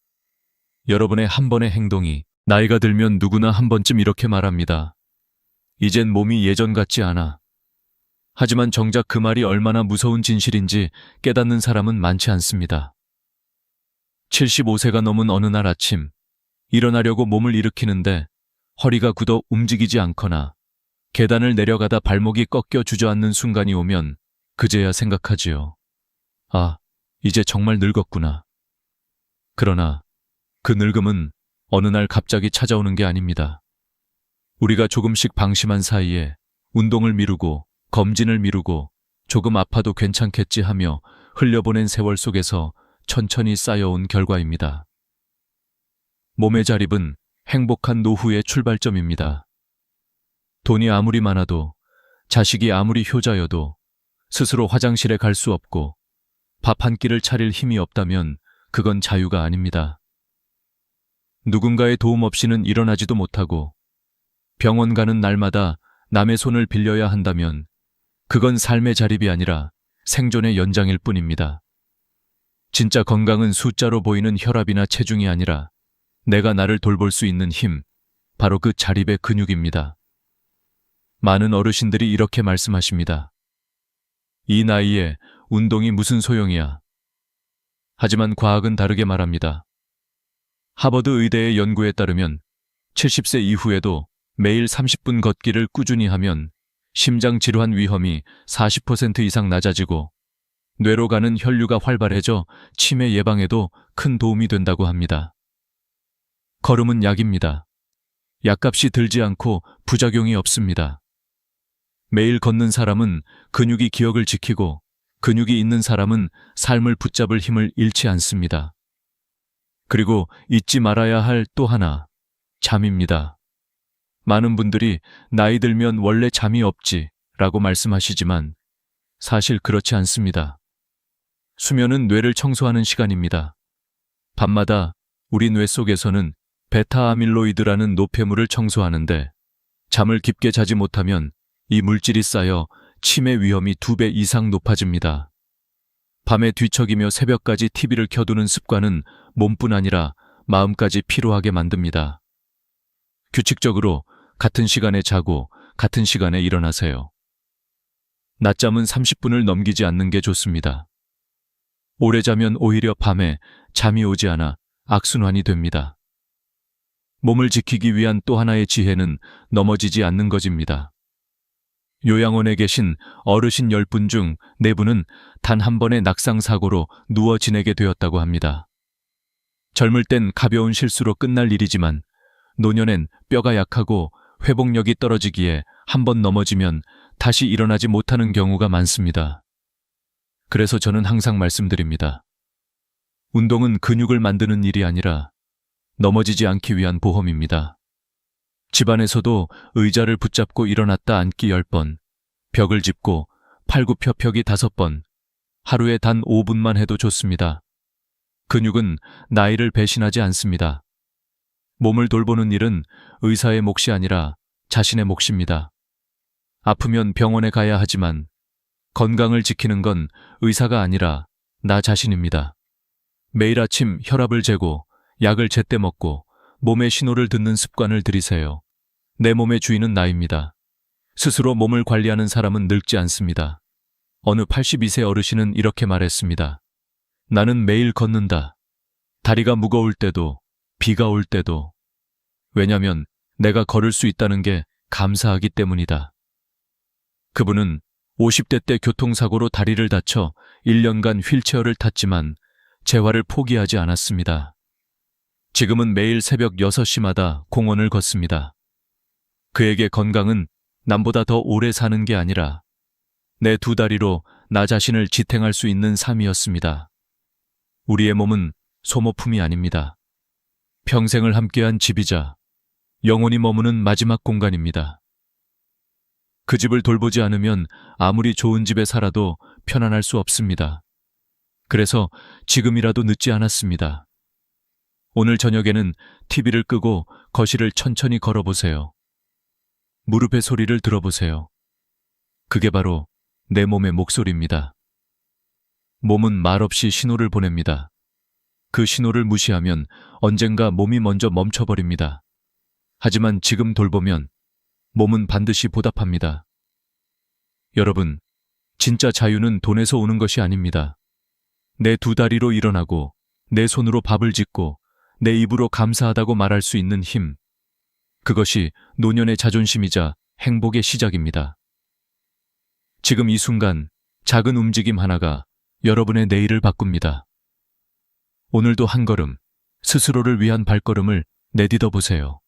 여러분의 한 번의 행동이 나이가 들면 누구나 한 번쯤 이렇게 말합니다. 이젠 몸이 예전 같지 않아. 하지만 정작 그 말이 얼마나 무서운 진실인지 깨닫는 사람은 많지 않습니다. 75세가 넘은 어느 날 아침, 일어나려고 몸을 일으키는데 허리가 굳어 움직이지 않거나 계단을 내려가다 발목이 꺾여 주저앉는 순간이 오면 그제야 생각하지요. 아, 이제 정말 늙었구나. 그러나 그 늙음은 어느 날 갑자기 찾아오는 게 아닙니다. 우리가 조금씩 방심한 사이에 운동을 미루고 검진을 미루고 조금 아파도 괜찮겠지 하며 흘려보낸 세월 속에서 천천히 쌓여온 결과입니다. 몸의 자립은 행복한 노후의 출발점입니다. 돈이 아무리 많아도, 자식이 아무리 효자여도 스스로 화장실에 갈 수 없고 밥 한 끼를 차릴 힘이 없다면 그건 자유가 아닙니다. 누군가의 도움 없이는 일어나지도 못하고 병원 가는 날마다 남의 손을 빌려야 한다면 그건 삶의 자립이 아니라 생존의 연장일 뿐입니다. 진짜 건강은 숫자로 보이는 혈압이나 체중이 아니라 내가 나를 돌볼 수 있는 힘, 바로 그 자립의 근육입니다. 많은 어르신들이 이렇게 말씀하십니다. 이 나이에 운동이 무슨 소용이야. 하지만 과학은 다르게 말합니다. 하버드 의대의 연구에 따르면 70세 이후에도 매일 30분 걷기를 꾸준히 하면 심장 질환 위험이 40% 이상 낮아지고 뇌로 가는 혈류가 활발해져 치매 예방에도 큰 도움이 된다고 합니다. 걸음은 약입니다. 약값이 들지 않고 부작용이 없습니다. 매일 걷는 사람은 근육이 기억을 지키고 근육이 있는 사람은 삶을 붙잡을 힘을 잃지 않습니다. 그리고 잊지 말아야 할 또 하나, 잠입니다. 많은 분들이 나이 들면 원래 잠이 없지 라고 말씀하시지만 사실 그렇지 않습니다. 수면은 뇌를 청소하는 시간입니다. 밤마다 우리 뇌 속에서는 베타아밀로이드라는 노폐물을 청소하는데 잠을 깊게 자지 못하면 이 물질이 쌓여 치매 위험이 2배 이상 높아집니다. 밤에 뒤척이며 새벽까지 TV를 켜두는 습관은 몸뿐 아니라 마음까지 피로하게 만듭니다. 규칙적으로 같은 시간에 자고 같은 시간에 일어나세요. 낮잠은 30분을 넘기지 않는 게 좋습니다. 오래 자면 오히려 밤에 잠이 오지 않아 악순환이 됩니다. 몸을 지키기 위한 또 하나의 지혜는 넘어지지 않는 것입니다. 요양원에 계신 어르신 10분 중 4분은 단 한 번의 낙상사고로 누워 지내게 되었다고 합니다. 젊을 땐 가벼운 실수로 끝날 일이지만 노년엔 뼈가 약하고 회복력이 떨어지기에 한 번 넘어지면 다시 일어나지 못하는 경우가 많습니다. 그래서 저는 항상 말씀드립니다. 운동은 근육을 만드는 일이 아니라 넘어지지 않기 위한 보험입니다. 집안에서도 의자를 붙잡고 일어났다 앉기 10번, 벽을 짚고 팔굽혀펴기 5번, 하루에 단 5분만 해도 좋습니다. 근육은 나이를 배신하지 않습니다. 몸을 돌보는 일은 의사의 몫이 아니라 자신의 몫입니다. 아프면 병원에 가야 하지만 건강을 지키는 건 의사가 아니라 나 자신입니다. 매일 아침 혈압을 재고 약을 제때 먹고 몸의 신호를 듣는 습관을 들이세요. 내 몸의 주인은 나입니다. 스스로 몸을 관리하는 사람은 늙지 않습니다. 어느 82세 어르신은 이렇게 말했습니다. 나는 매일 걷는다. 다리가 무거울 때도, 비가 올 때도. 왜냐면 내가 걸을 수 있다는 게 감사하기 때문이다. 그분은 50대 때 교통사고로 다리를 다쳐 1년간 휠체어를 탔지만 재활을 포기하지 않았습니다. 지금은 매일 새벽 6시마다 공원을 걷습니다. 그에게 건강은 남보다 더 오래 사는 게 아니라 내 2다리로 나 자신을 지탱할 수 있는 삶이었습니다. 우리의 몸은 소모품이 아닙니다. 평생을 함께한 집이자 영원히 머무는 마지막 공간입니다. 그 집을 돌보지 않으면 아무리 좋은 집에 살아도 편안할 수 없습니다. 그래서 지금이라도 늦지 않았습니다. 오늘 저녁에는 TV를 끄고 거실을 천천히 걸어보세요. 무릎의 소리를 들어보세요. 그게 바로 내 몸의 목소리입니다. 몸은 말없이 신호를 보냅니다. 그 신호를 무시하면 언젠가 몸이 먼저 멈춰버립니다. 하지만 지금 돌보면 몸은 반드시 보답합니다. 여러분, 진짜 자유는 돈에서 오는 것이 아닙니다. 내 2다리로 일어나고 내 손으로 밥을 짓고 내 입으로 감사하다고 말할 수 있는 힘. 그것이 노년의 자존심이자 행복의 시작입니다. 지금 이 순간 작은 움직임 하나가 여러분의 내일을 바꿉니다. 오늘도 한 걸음, 스스로를 위한 발걸음을 내딛어 보세요.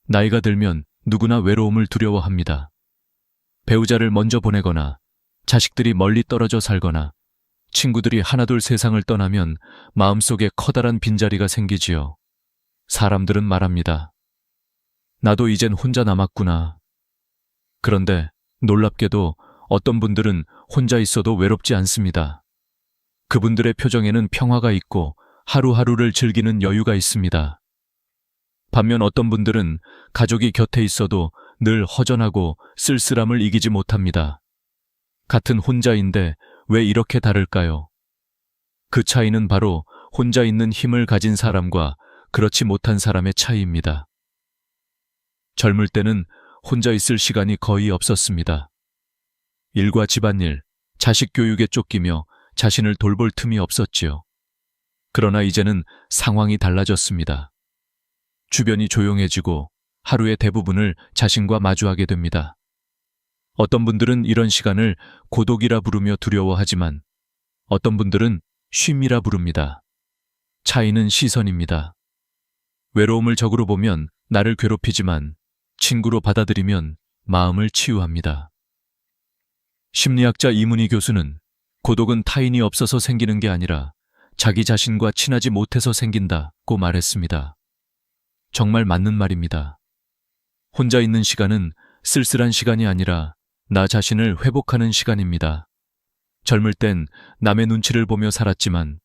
나이가 들면 누구나 외로움을 두려워합니다. 배우자를 먼저 보내거나 자식들이 멀리 떨어져 살거나 친구들이 하나둘 세상을 떠나면 마음속에 커다란 빈자리가 생기지요. 사람들은 말합니다. 나도 이젠 혼자 남았구나. 그런데 놀랍게도 어떤 분들은 혼자 있어도 외롭지 않습니다. 그분들의 표정에는 평화가 있고 하루하루를 즐기는 여유가 있습니다. 반면 어떤 분들은 가족이 곁에 있어도 늘 허전하고 쓸쓸함을 이기지 못합니다. 같은 혼자인데 왜 이렇게 다를까요? 그 차이는 바로 혼자 있는 힘을 가진 사람과 그렇지 못한 사람의 차이입니다. 젊을 때는 혼자 있을 시간이 거의 없었습니다. 일과 집안일, 자식 교육에 쫓기며 자신을 돌볼 틈이 없었지요. 그러나 이제는 상황이 달라졌습니다. 주변이 조용해지고 하루의 대부분을 자신과 마주하게 됩니다. 어떤 분들은 이런 시간을 고독이라 부르며 두려워하지만 어떤 분들은 쉼이라 부릅니다. 차이는 시선입니다. 외로움을 적으로 보면 나를 괴롭히지만 친구로 받아들이면 마음을 치유합니다. 심리학자 이문희 교수는 고독은 타인이 없어서 생기는 게 아니라 자기 자신과 친하지 못해서 생긴다고 말했습니다. 정말 맞는 말입니다. 혼자 있는 시간은 쓸쓸한 시간이 아니라 나 자신을 회복하는 시간입니다. 젊을 땐 남의 눈치를 보며 살았지만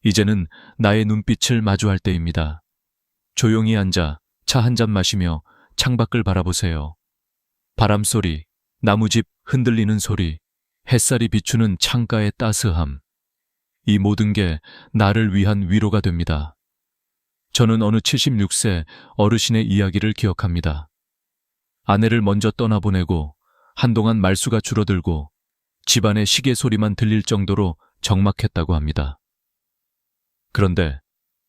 이제는 나의 눈빛을 마주할 때입니다. 조용히 앉아 차 한 잔 마시며 창밖을 바라보세요. 바람소리, 나무집 흔들리는 소리, 햇살이 비추는 창가의 따스함. 이 모든 게 나를 위한 위로가 됩니다. 저는 어느 76세 어르신의 이야기를 기억합니다. 아내를 먼저 떠나보내고 한동안 말수가 줄어들고 집안의 시계 소리만 들릴 정도로 적막했다고 합니다. 그런데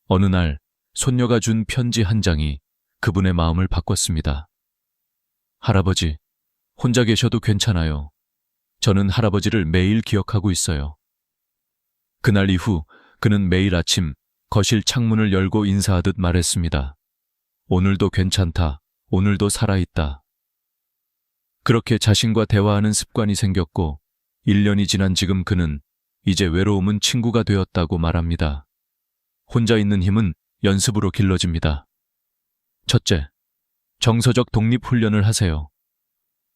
어느 날 손녀가 준 편지 한 장이 그분의 마음을 바꿨습니다. 할아버지, 혼자 계셔도 괜찮아요. 저는 할아버지를 매일 기억하고 있어요. 그날 이후 그는 매일 아침 거실 창문을 열고 인사하듯 말했습니다. 오늘도 괜찮다. 오늘도 살아있다. 그렇게 자신과 대화하는 습관이 생겼고 1년이 지난 지금 그는 이제 외로움은 친구가 되었다고 말합니다. 혼자 있는 힘은 연습으로 길러집니다. 첫째, 정서적 독립훈련을 하세요.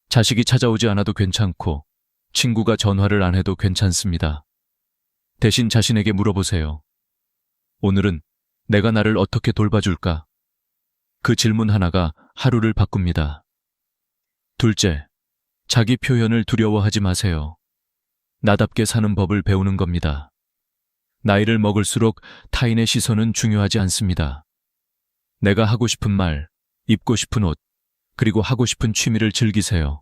자식이 찾아오지 않아도 괜찮고 친구가 전화를 안 해도 괜찮습니다. 대신 자신에게 물어보세요. 오늘은 내가 나를 어떻게 돌봐줄까? 그 질문 하나가 하루를 바꿉니다. 둘째, 자기 표현을 두려워하지 마세요. 나답게 사는 법을 배우는 겁니다. 나이를 먹을수록 타인의 시선은 중요하지 않습니다. 내가 하고 싶은 말, 입고 싶은 옷, 그리고 하고 싶은 취미를 즐기세요.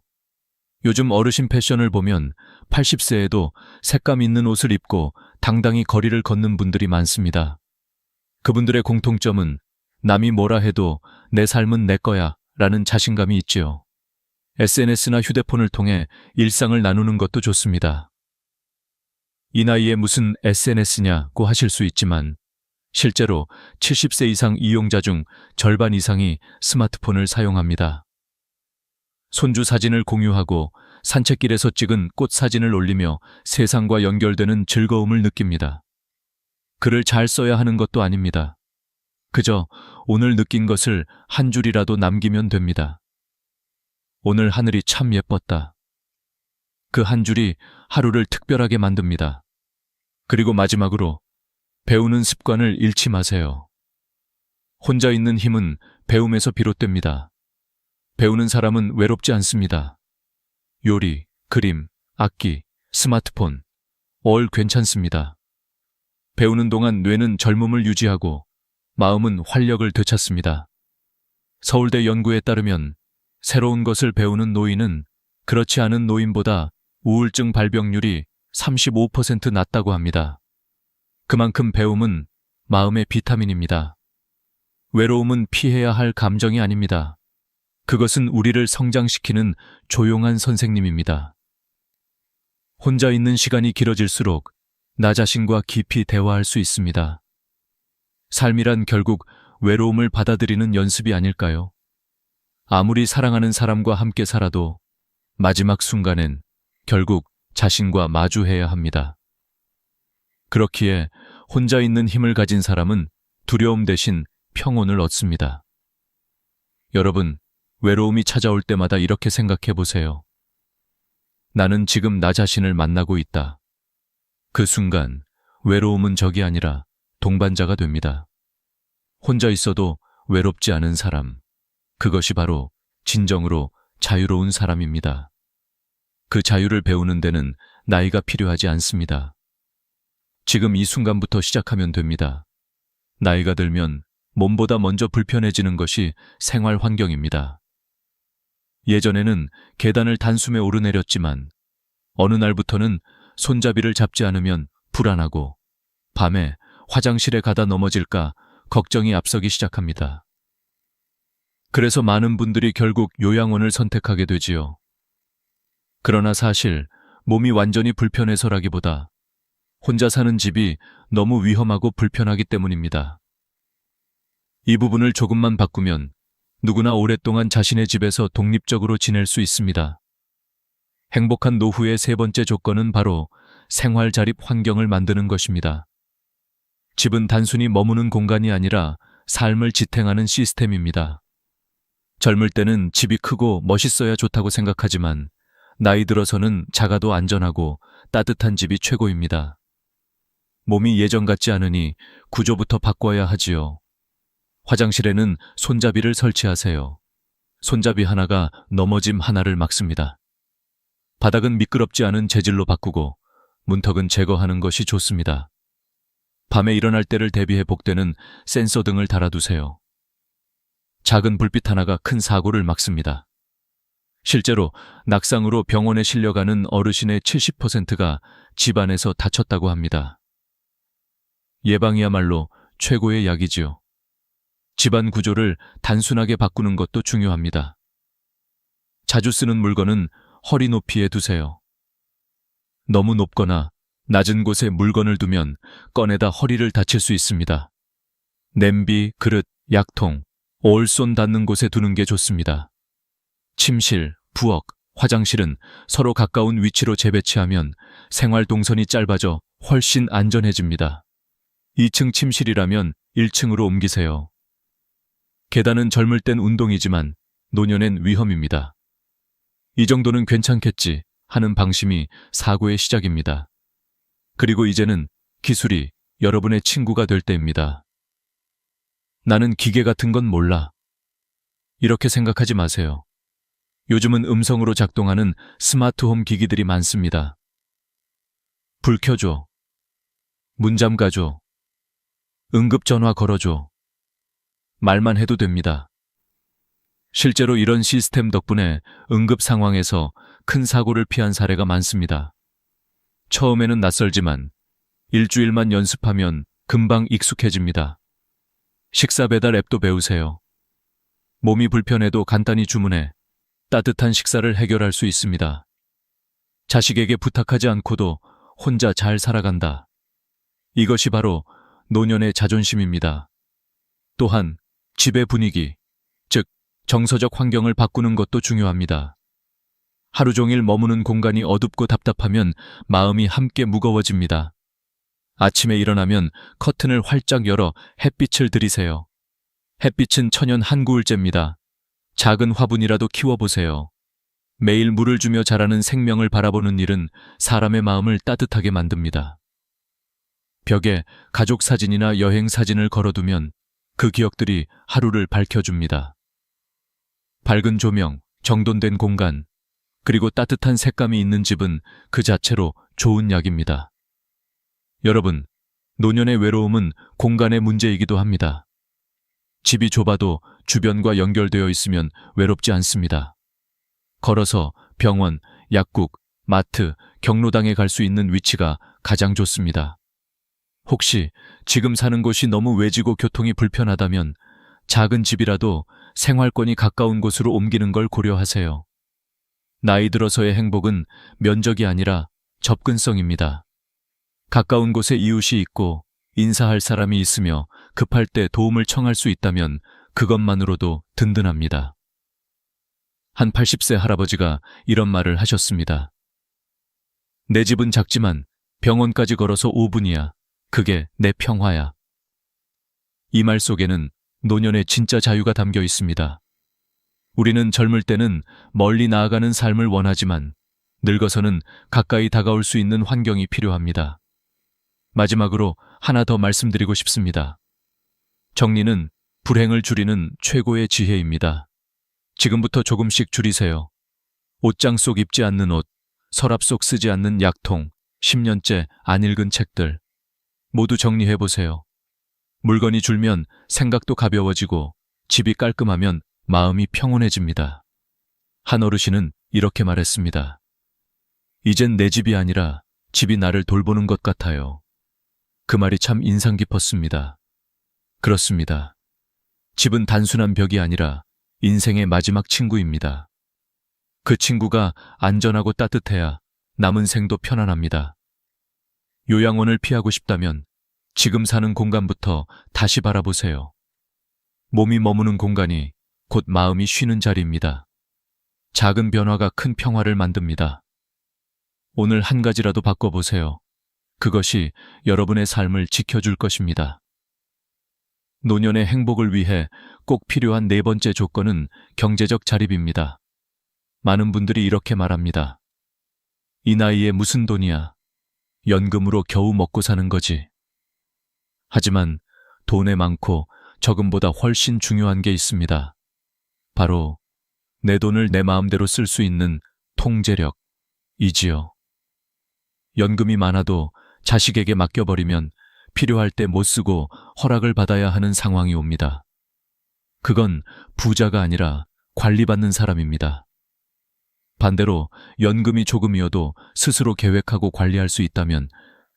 요즘 어르신 패션을 보면 80세에도 색감 있는 옷을 입고 당당히 거리를 걷는 분들이 많습니다. 그분들의 공통점은 남이 뭐라 해도 내 삶은 내 거야 라는 자신감이 있지요. SNS나 휴대폰을 통해 일상을 나누는 것도 좋습니다. 이 나이에 무슨 SNS냐고 하실 수 있지만 실제로 70세 이상 이용자 중 절반 이상이 스마트폰을 사용합니다. 손주 사진을 공유하고 산책길에서 찍은 꽃 사진을 올리며 세상과 연결되는 즐거움을 느낍니다. 글을 잘 써야 하는 것도 아닙니다. 그저 오늘 느낀 것을 한 줄이라도 남기면 됩니다. 오늘 하늘이 참 예뻤다. 그 한 줄이 하루를 특별하게 만듭니다. 그리고 마지막으로 배우는 습관을 잃지 마세요. 혼자 있는 힘은 배움에서 비롯됩니다. 배우는 사람은 외롭지 않습니다. 요리, 그림, 악기, 스마트폰, 뭘 괜찮습니다. 배우는 동안 뇌는 젊음을 유지하고 마음은 활력을 되찾습니다. 서울대 연구에 따르면 새로운 것을 배우는 노인은 그렇지 않은 노인보다 우울증 발병률이 35% 낮다고 합니다. 그만큼 배움은 마음의 비타민입니다. 외로움은 피해야 할 감정이 아닙니다. 그것은 우리를 성장시키는 조용한 선생님입니다. 혼자 있는 시간이 길어질수록 나 자신과 깊이 대화할 수 있습니다. 삶이란 결국 외로움을 받아들이는 연습이 아닐까요? 아무리 사랑하는 사람과 함께 살아도 마지막 순간엔 결국 자신과 마주해야 합니다. 그렇기에 혼자 있는 힘을 가진 사람은 두려움 대신 평온을 얻습니다. 여러분, 외로움이 찾아올 때마다 이렇게 생각해 보세요. 나는 지금 나 자신을 만나고 있다. 그 순간 외로움은 적이 아니라 동반자가 됩니다. 혼자 있어도 외롭지 않은 사람, 그것이 바로 진정으로 자유로운 사람입니다. 그 자유를 배우는 데는 나이가 필요하지 않습니다. 지금 이 순간부터 시작하면 됩니다. 나이가 들면 몸보다 먼저 불편해지는 것이 생활 환경입니다. 예전에는 계단을 단숨에 오르내렸지만 어느 날부터는 손잡이를 잡지 않으면 불안하고 밤에 화장실에 가다 넘어질까 걱정이 앞서기 시작합니다. 그래서 많은 분들이 결국 요양원을 선택하게 되지요. 그러나 사실 몸이 완전히 불편해서라기보다 혼자 사는 집이 너무 위험하고 불편하기 때문입니다. 이 부분을 조금만 바꾸면 누구나 오랫동안 자신의 집에서 독립적으로 지낼 수 있습니다. 행복한 노후의 세 번째 조건은 바로 생활 자립 환경을 만드는 것입니다. 집은 단순히 머무는 공간이 아니라 삶을 지탱하는 시스템입니다. 젊을 때는 집이 크고 멋있어야 좋다고 생각하지만 나이 들어서는 작아도 안전하고 따뜻한 집이 최고입니다. 몸이 예전 같지 않으니 구조부터 바꿔야 하지요. 화장실에는 손잡이를 설치하세요. 손잡이 하나가 넘어짐 하나를 막습니다. 바닥은 미끄럽지 않은 재질로 바꾸고 문턱은 제거하는 것이 좋습니다. 밤에 일어날 때를 대비해 복되는 센서 등을 달아두세요. 작은 불빛 하나가 큰 사고를 막습니다. 실제로 낙상으로 병원에 실려가는 어르신의 70%가 집안에서 다쳤다고 합니다. 예방이야말로 최고의 약이지요. 집안 구조를 단순하게 바꾸는 것도 중요합니다. 자주 쓰는 물건은 허리 높이에 두세요. 너무 높거나 낮은 곳에 물건을 두면 꺼내다 허리를 다칠 수 있습니다. 냄비, 그릇, 약통, 올손 닿는 곳에 두는 게 좋습니다. 침실, 부엌, 화장실은 서로 가까운 위치로 재배치하면 생활 동선이 짧아져 훨씬 안전해집니다. 2층 침실이라면 1층으로 옮기세요. 계단은 젊을 땐 운동이지만 노년엔 위험입니다. 이 정도는 괜찮겠지 하는 방심이 사고의 시작입니다. 그리고 이제는 기술이 여러분의 친구가 될 때입니다. 나는 기계 같은 건 몰라. 이렇게 생각하지 마세요. 요즘은 음성으로 작동하는 스마트홈 기기들이 많습니다. 불 켜줘. 문 잠가줘. 응급전화 걸어줘. 말만 해도 됩니다. 실제로 이런 시스템 덕분에 응급 상황에서 큰 사고를 피한 사례가 많습니다. 처음에는 낯설지만 일주일만 연습하면 금방 익숙해집니다. 식사 배달 앱도 배우세요. 몸이 불편해도 간단히 주문해 따뜻한 식사를 해결할 수 있습니다. 자식에게 부탁하지 않고도 혼자 잘 살아간다. 이것이 바로 노년의 자존심입니다. 또한 집의 분위기, 즉 정서적 환경을 바꾸는 것도 중요합니다. 하루 종일 머무는 공간이 어둡고 답답하면 마음이 함께 무거워집니다. 아침에 일어나면 커튼을 활짝 열어 햇빛을 들이세요. 햇빛은 천연 한구울제입니다. 작은 화분이라도 키워보세요. 매일 물을 주며 자라는 생명을 바라보는 일은 사람의 마음을 따뜻하게 만듭니다. 벽에 가족 사진이나 여행 사진을 걸어두면 그 기억들이 하루를 밝혀줍니다. 밝은 조명, 정돈된 공간, 그리고 따뜻한 색감이 있는 집은 그 자체로 좋은 약입니다. 여러분, 노년의 외로움은 공간의 문제이기도 합니다. 집이 좁아도 주변과 연결되어 있으면 외롭지 않습니다. 걸어서 병원, 약국, 마트, 경로당에 갈 수 있는 위치가 가장 좋습니다. 혹시 지금 사는 곳이 너무 외지고 교통이 불편하다면 작은 집이라도 생활권이 가까운 곳으로 옮기는 걸 고려하세요. 나이 들어서의 행복은 면적이 아니라 접근성입니다. 가까운 곳에 이웃이 있고 인사할 사람이 있으며 급할 때 도움을 청할 수 있다면 그것만으로도 든든합니다. 한 80세 할아버지가 이런 말을 하셨습니다. 내 집은 작지만 병원까지 걸어서 5분이야. 그게 내 평화야. 이 말 속에는 노년의 진짜 자유가 담겨 있습니다. 우리는 젊을 때는 멀리 나아가는 삶을 원하지만 늙어서는 가까이 다가올 수 있는 환경이 필요합니다. 마지막으로 하나 더 말씀드리고 싶습니다. 정리는 불행을 줄이는 최고의 지혜입니다. 지금부터 조금씩 줄이세요. 옷장 속 입지 않는 옷, 서랍 속 쓰지 않는 약통, 10년째 안 읽은 책들. 모두 정리해보세요. 물건이 줄면 생각도 가벼워지고 집이 깔끔하면 마음이 평온해집니다. 한 어르신은 이렇게 말했습니다. 이젠 내 집이 아니라 집이 나를 돌보는 것 같아요. 그 말이 참 인상 깊었습니다. 그렇습니다. 집은 단순한 벽이 아니라 인생의 마지막 친구입니다. 그 친구가 안전하고 따뜻해야 남은 생도 편안합니다. 요양원을 피하고 싶다면 지금 사는 공간부터 다시 바라보세요. 몸이 머무는 공간이 곧 마음이 쉬는 자리입니다. 작은 변화가 큰 평화를 만듭니다. 오늘 한 가지라도 바꿔보세요. 그것이 여러분의 삶을 지켜줄 것입니다. 노년의 행복을 위해 꼭 필요한 네 번째 조건은 경제적 자립입니다. 많은 분들이 이렇게 말합니다. 이 나이에 무슨 돈이야? 연금으로 겨우 먹고 사는 거지. 하지만 돈에 많고 적금보다 훨씬 중요한 게 있습니다. 바로 내 돈을 내 마음대로 쓸 수 있는 통제력이지요. 연금이 많아도 자식에게 맡겨버리면 필요할 때 못 쓰고 허락을 받아야 하는 상황이 옵니다. 그건 부자가 아니라 관리받는 사람입니다. 반대로 연금이 조금이어도 스스로 계획하고 관리할 수 있다면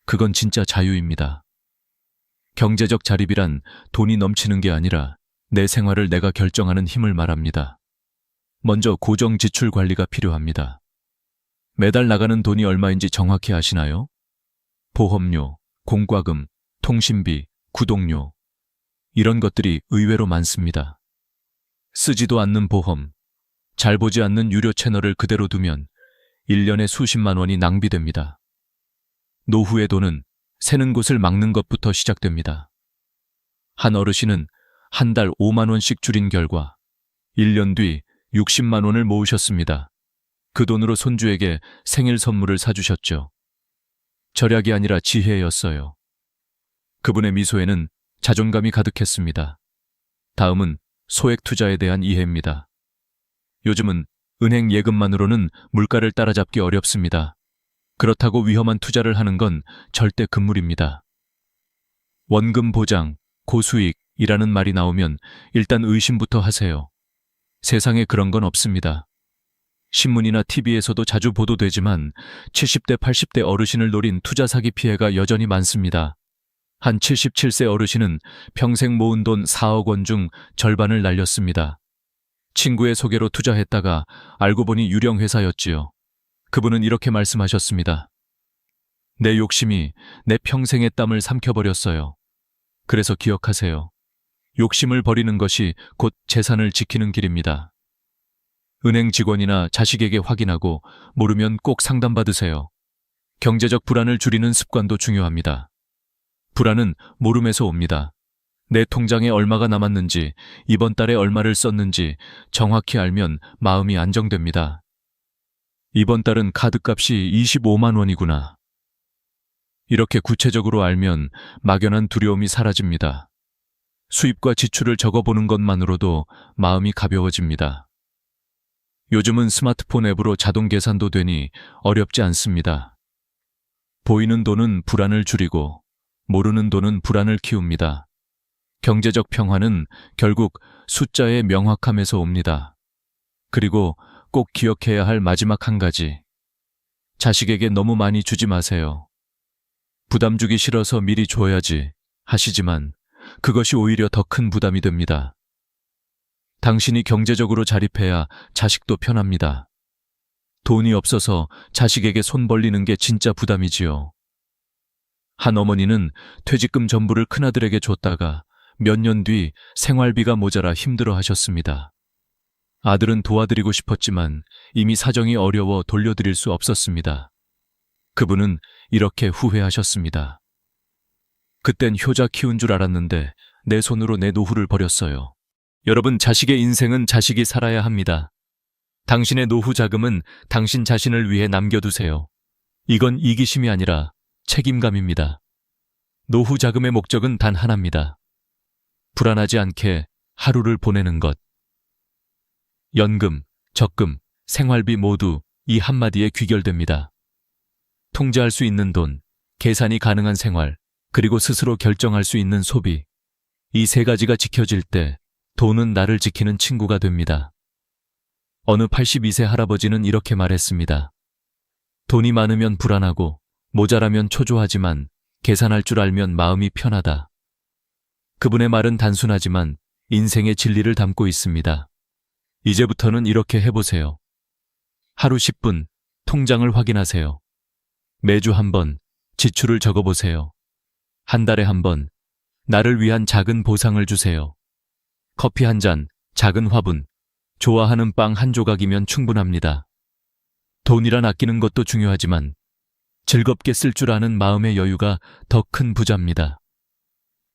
그건 진짜 자유입니다. 경제적 자립이란 돈이 넘치는 게 아니라 내 생활을 내가 결정하는 힘을 말합니다. 먼저 고정 지출 관리가 필요합니다. 매달 나가는 돈이 얼마인지 정확히 아시나요? 보험료, 공과금, 통신비, 구독료 이런 것들이 의외로 많습니다. 쓰지도 않는 보험, 잘 보지 않는 유료 채널을 그대로 두면 1년에 수십만 원이 낭비됩니다. 노후의 돈은 새는 곳을 막는 것부터 시작됩니다. 한 어르신은 한 달 5만 원씩 줄인 결과 1년 뒤 60만 원을 모으셨습니다. 그 돈으로 손주에게 생일 선물을 사주셨죠. 절약이 아니라 지혜였어요. 그분의 미소에는 자존감이 가득했습니다. 다음은 소액 투자에 대한 이해입니다. 요즘은 은행 예금만으로는 물가를 따라잡기 어렵습니다. 그렇다고 위험한 투자를 하는 건 절대 금물입니다. 원금 보장, 고수익이라는 말이 나오면 일단 의심부터 하세요. 세상에 그런 건 없습니다. 신문이나 TV에서도 자주 보도되지만 70대, 80대 어르신을 노린 투자 사기 피해가 여전히 많습니다. 한 77세 어르신은 평생 모은 돈 4억 원 중 절반을 날렸습니다. 친구의 소개로 투자했다가 알고 보니 유령 회사였지요. 그분은 이렇게 말씀하셨습니다. 내 욕심이 내 평생의 땀을 삼켜버렸어요. 그래서 기억하세요. 욕심을 버리는 것이 곧 재산을 지키는 길입니다. 은행 직원이나 자식에게 확인하고 모르면 꼭 상담받으세요. 경제적 불안을 줄이는 습관도 중요합니다. 불안은 모름에서 옵니다. 내 통장에 얼마가 남았는지, 이번 달에 얼마를 썼는지 정확히 알면 마음이 안정됩니다. 이번 달은 카드값이 25만 원이구나. 이렇게 구체적으로 알면 막연한 두려움이 사라집니다. 수입과 지출을 적어보는 것만으로도 마음이 가벼워집니다. 요즘은 스마트폰 앱으로 자동 계산도 되니 어렵지 않습니다. 보이는 돈은 불안을 줄이고 모르는 돈은 불안을 키웁니다. 경제적 평화는 결국 숫자의 명확함에서 옵니다. 그리고 꼭 기억해야 할 마지막 한 가지. 자식에게 너무 많이 주지 마세요. 부담 주기 싫어서 미리 줘야지 하시지만 그것이 오히려 더 큰 부담이 됩니다. 당신이 경제적으로 자립해야 자식도 편합니다. 돈이 없어서 자식에게 손 벌리는 게 진짜 부담이지요. 한 어머니는 퇴직금 전부를 큰아들에게 줬다가 몇 년 뒤 생활비가 모자라 힘들어 하셨습니다. 아들은 도와드리고 싶었지만 이미 사정이 어려워 돌려드릴 수 없었습니다. 그분은 이렇게 후회하셨습니다. 그땐 효자 키운 줄 알았는데 내 손으로 내 노후를 버렸어요. 여러분, 자식의 인생은 자식이 살아야 합니다. 당신의 노후 자금은 당신 자신을 위해 남겨두세요. 이건 이기심이 아니라 책임감입니다. 노후 자금의 목적은 단 하나입니다. 불안하지 않게 하루를 보내는 것. 연금, 적금, 생활비 모두 이 한마디에 귀결됩니다. 통제할 수 있는 돈, 계산이 가능한 생활, 그리고 스스로 결정할 수 있는 소비. 이 세 가지가 지켜질 때 돈은 나를 지키는 친구가 됩니다. 어느 82세 할아버지는 이렇게 말했습니다. 돈이 많으면 불안하고 모자라면 초조하지만 계산할 줄 알면 마음이 편하다. 그분의 말은 단순하지만 인생의 진리를 담고 있습니다. 이제부터는 이렇게 해보세요. 하루 10분 통장을 확인하세요. 매주 한 번 지출을 적어보세요. 한 달에 한 번 나를 위한 작은 보상을 주세요. 커피 한 잔 작은 화분, 좋아하는 빵 한 조각이면 충분합니다. 돈이란 아끼는 것도 중요하지만 즐겁게 쓸 줄 아는 마음의 여유가 더 큰 부자입니다.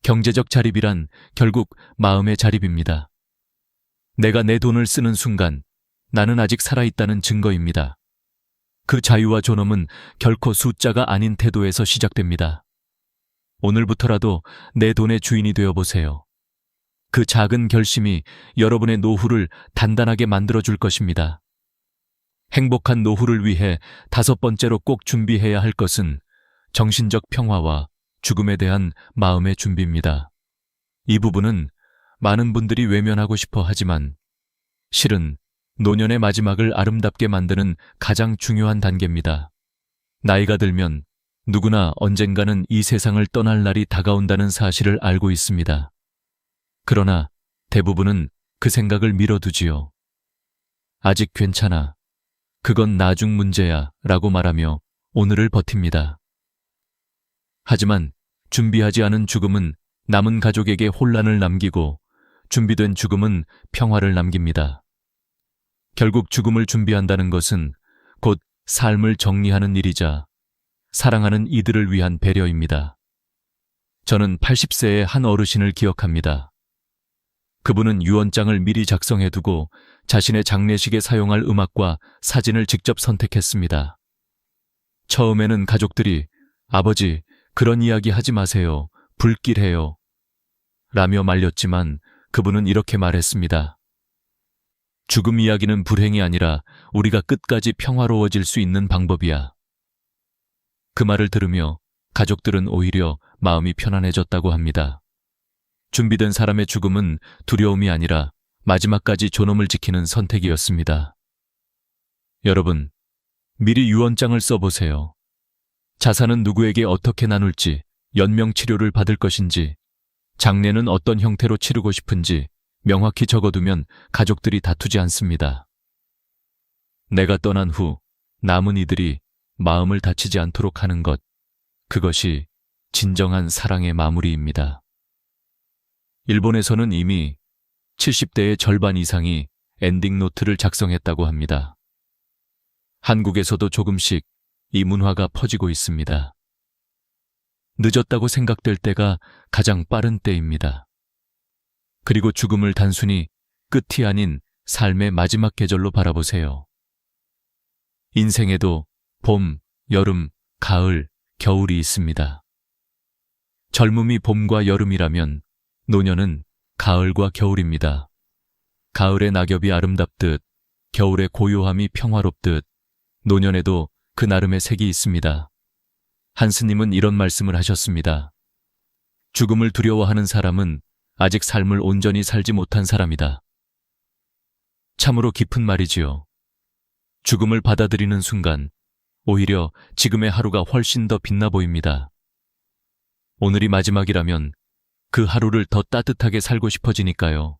경제적 자립이란 결국 마음의 자립입니다. 내가 내 돈을 쓰는 순간 나는 아직 살아있다는 증거입니다. 그 자유와 존엄은 결코 숫자가 아닌 태도에서 시작됩니다. 오늘부터라도 내 돈의 주인이 되어보세요. 그 작은 결심이 여러분의 노후를 단단하게 만들어줄 것입니다. 행복한 노후를 위해 5번째로 꼭 준비해야 할 것은 정신적 평화와 죽음에 대한 마음의 준비입니다. 이 부분은 많은 분들이 외면하고 싶어 하지만 실은 노년의 마지막을 아름답게 만드는 가장 중요한 단계입니다. 나이가 들면 누구나 언젠가는 이 세상을 떠날 날이 다가온다는 사실을 알고 있습니다. 그러나 대부분은 그 생각을 미뤄두지요. 아직 괜찮아. 그건 나중 문제야 라고 말하며 오늘을 버팁니다. 하지만 준비하지 않은 죽음은 남은 가족에게 혼란을 남기고 준비된 죽음은 평화를 남깁니다. 결국 죽음을 준비한다는 것은 곧 삶을 정리하는 일이자 사랑하는 이들을 위한 배려입니다. 저는 80세의 한 어르신을 기억합니다. 그분은 유언장을 미리 작성해두고 자신의 장례식에 사용할 음악과 사진을 직접 선택했습니다. 처음에는 가족들이 아버지, 그런 이야기 하지 마세요. 불길해요. 라며 말렸지만 그분은 이렇게 말했습니다. 죽음 이야기는 불행이 아니라 우리가 끝까지 평화로워질 수 있는 방법이야. 그 말을 들으며 가족들은 오히려 마음이 편안해졌다고 합니다. 준비된 사람의 죽음은 두려움이 아니라 마지막까지 존엄을 지키는 선택이었습니다. 여러분, 미리 유언장을 써보세요. 자산은 누구에게 어떻게 나눌지, 연명치료를 받을 것인지, 장례는 어떤 형태로 치르고 싶은지 명확히 적어두면 가족들이 다투지 않습니다. 내가 떠난 후 남은 이들이 마음을 다치지 않도록 하는 것, 그것이 진정한 사랑의 마무리입니다. 일본에서는 이미 70대의 절반 이상이 엔딩 노트를 작성했다고 합니다. 한국에서도 조금씩 이 문화가 퍼지고 있습니다. 늦었다고 생각될 때가 가장 빠른 때입니다. 그리고 죽음을 단순히 끝이 아닌 삶의 마지막 계절로 바라보세요. 인생에도 봄, 여름, 가을, 겨울이 있습니다. 젊음이 봄과 여름이라면 노년은 가을과 겨울입니다. 가을의 낙엽이 아름답듯 겨울의 고요함이 평화롭듯 노년에도 그 나름의 색이 있습니다. 한 스님은 이런 말씀을 하셨습니다. 죽음을 두려워하는 사람은 아직 삶을 온전히 살지 못한 사람이다. 참으로 깊은 말이지요. 죽음을 받아들이는 순간 오히려 지금의 하루가 훨씬 더 빛나 보입니다. 오늘이 마지막이라면 그 하루를 더 따뜻하게 살고 싶어지니까요.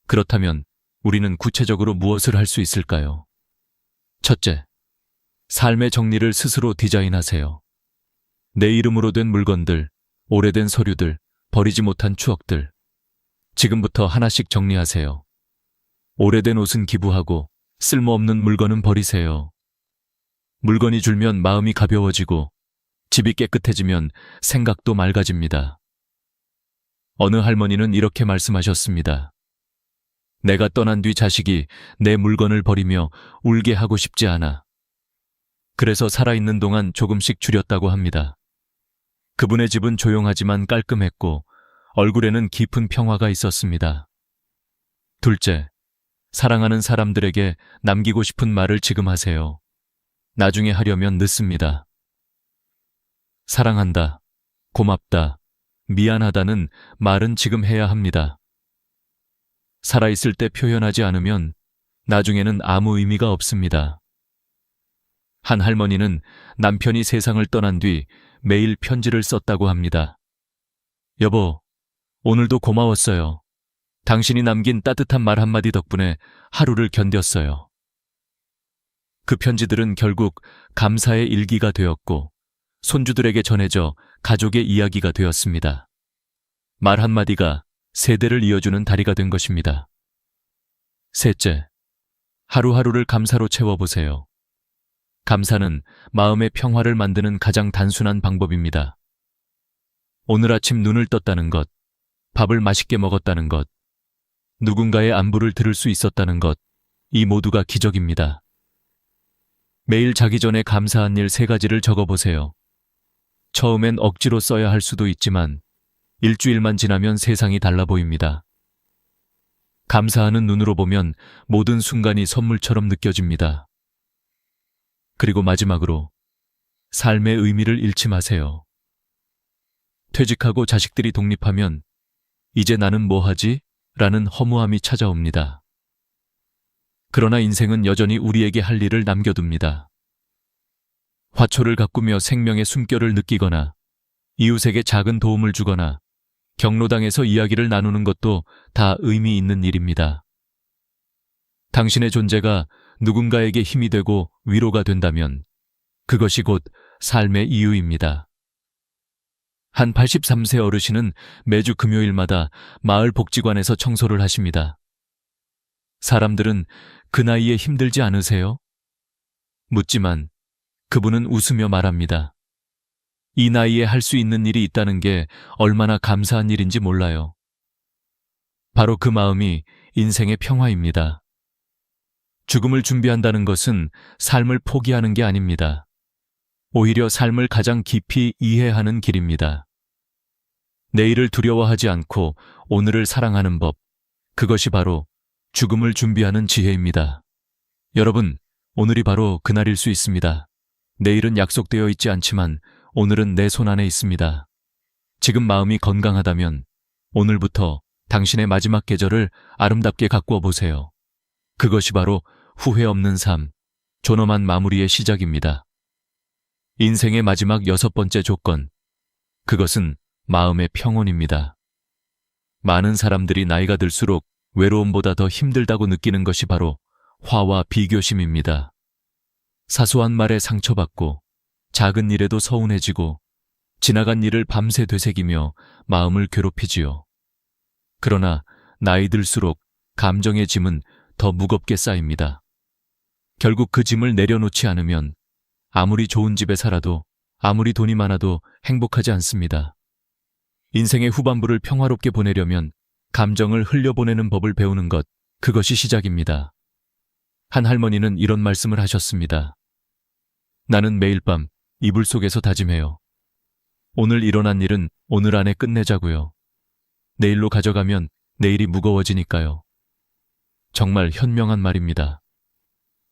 그렇다면 우리는 구체적으로 무엇을 할 수 있을까요? 첫째, 삶의 정리를 스스로 디자인하세요. 내 이름으로 된 물건들, 오래된 서류들, 버리지 못한 추억들. 지금부터 하나씩 정리하세요. 오래된 옷은 기부하고 쓸모없는 물건은 버리세요. 물건이 줄면 마음이 가벼워지고 집이 깨끗해지면 생각도 맑아집니다. 어느 할머니는 이렇게 말씀하셨습니다. 내가 떠난 뒤 자식이 내 물건을 버리며 울게 하고 싶지 않아. 그래서 살아있는 동안 조금씩 줄였다고 합니다. 그분의 집은 조용하지만 깔끔했고 얼굴에는 깊은 평화가 있었습니다. 둘째, 사랑하는 사람들에게 남기고 싶은 말을 지금 하세요. 나중에 하려면 늦습니다. 사랑한다, 고맙다, 미안하다는 말은 지금 해야 합니다. 살아있을 때 표현하지 않으면 나중에는 아무 의미가 없습니다. 한 할머니는 남편이 세상을 떠난 뒤 매일 편지를 썼다고 합니다. 여보, 오늘도 고마웠어요. 당신이 남긴 따뜻한 말 한마디 덕분에 하루를 견뎠어요. 그 편지들은 결국 감사의 일기가 되었고 손주들에게 전해져 가족의 이야기가 되었습니다. 말 한마디가 세대를 이어주는 다리가 된 것입니다. 셋째, 하루하루를 감사로 채워보세요. 감사는 마음의 평화를 만드는 가장 단순한 방법입니다. 오늘 아침 눈을 떴다는 것, 밥을 맛있게 먹었다는 것, 누군가의 안부를 들을 수 있었다는 것, 이 모두가 기적입니다. 매일 자기 전에 감사한 일 3가지를 적어보세요. 처음엔 억지로 써야 할 수도 있지만 일주일만 지나면 세상이 달라 보입니다. 감사하는 눈으로 보면 모든 순간이 선물처럼 느껴집니다. 그리고 마지막으로 삶의 의미를 잃지 마세요. 퇴직하고 자식들이 독립하면 이제 나는 뭐 하지? 라는 허무함이 찾아옵니다. 그러나 인생은 여전히 우리에게 할 일을 남겨둡니다. 화초를 가꾸며 생명의 숨결을 느끼거나 이웃에게 작은 도움을 주거나 경로당에서 이야기를 나누는 것도 다 의미 있는 일입니다. 당신의 존재가 누군가에게 힘이 되고 위로가 된다면 그것이 곧 삶의 이유입니다. 한 83세 어르신은 매주 금요일마다 마을 복지관에서 청소를 하십니다. 사람들은 그 나이에 힘들지 않으세요? 묻지만 그분은 웃으며 말합니다. 이 나이에 할 수 있는 일이 있다는 게 얼마나 감사한 일인지 몰라요. 바로 그 마음이 인생의 평화입니다. 죽음을 준비한다는 것은 삶을 포기하는 게 아닙니다. 오히려 삶을 가장 깊이 이해하는 길입니다. 내일을 두려워하지 않고 오늘을 사랑하는 법, 그것이 바로 죽음을 준비하는 지혜입니다. 여러분, 오늘이 바로 그날일 수 있습니다. 내일은 약속되어 있지 않지만 오늘은 내 손 안에 있습니다. 지금 마음이 건강하다면 오늘부터 당신의 마지막 계절을 아름답게 가꾸어 보세요. 그것이 바로 후회 없는 삶, 존엄한 마무리의 시작입니다. 인생의 마지막 6번째 조건, 그것은 마음의 평온입니다. 많은 사람들이 나이가 들수록 외로움보다 더 힘들다고 느끼는 것이 바로 화와 비교심입니다. 사소한 말에 상처받고 작은 일에도 서운해지고 지나간 일을 밤새 되새기며 마음을 괴롭히지요. 그러나 나이 들수록 감정의 짐은 더 무겁게 쌓입니다. 결국 그 짐을 내려놓지 않으면 아무리 좋은 집에 살아도 아무리 돈이 많아도 행복하지 않습니다. 인생의 후반부를 평화롭게 보내려면 감정을 흘려보내는 법을 배우는 것, 그것이 시작입니다. 한 할머니는 이런 말씀을 하셨습니다. 나는 매일 밤 이불 속에서 다짐해요. 오늘 일어난 일은 오늘 안에 끝내자고요. 내일로 가져가면 내일이 무거워지니까요. 정말 현명한 말입니다.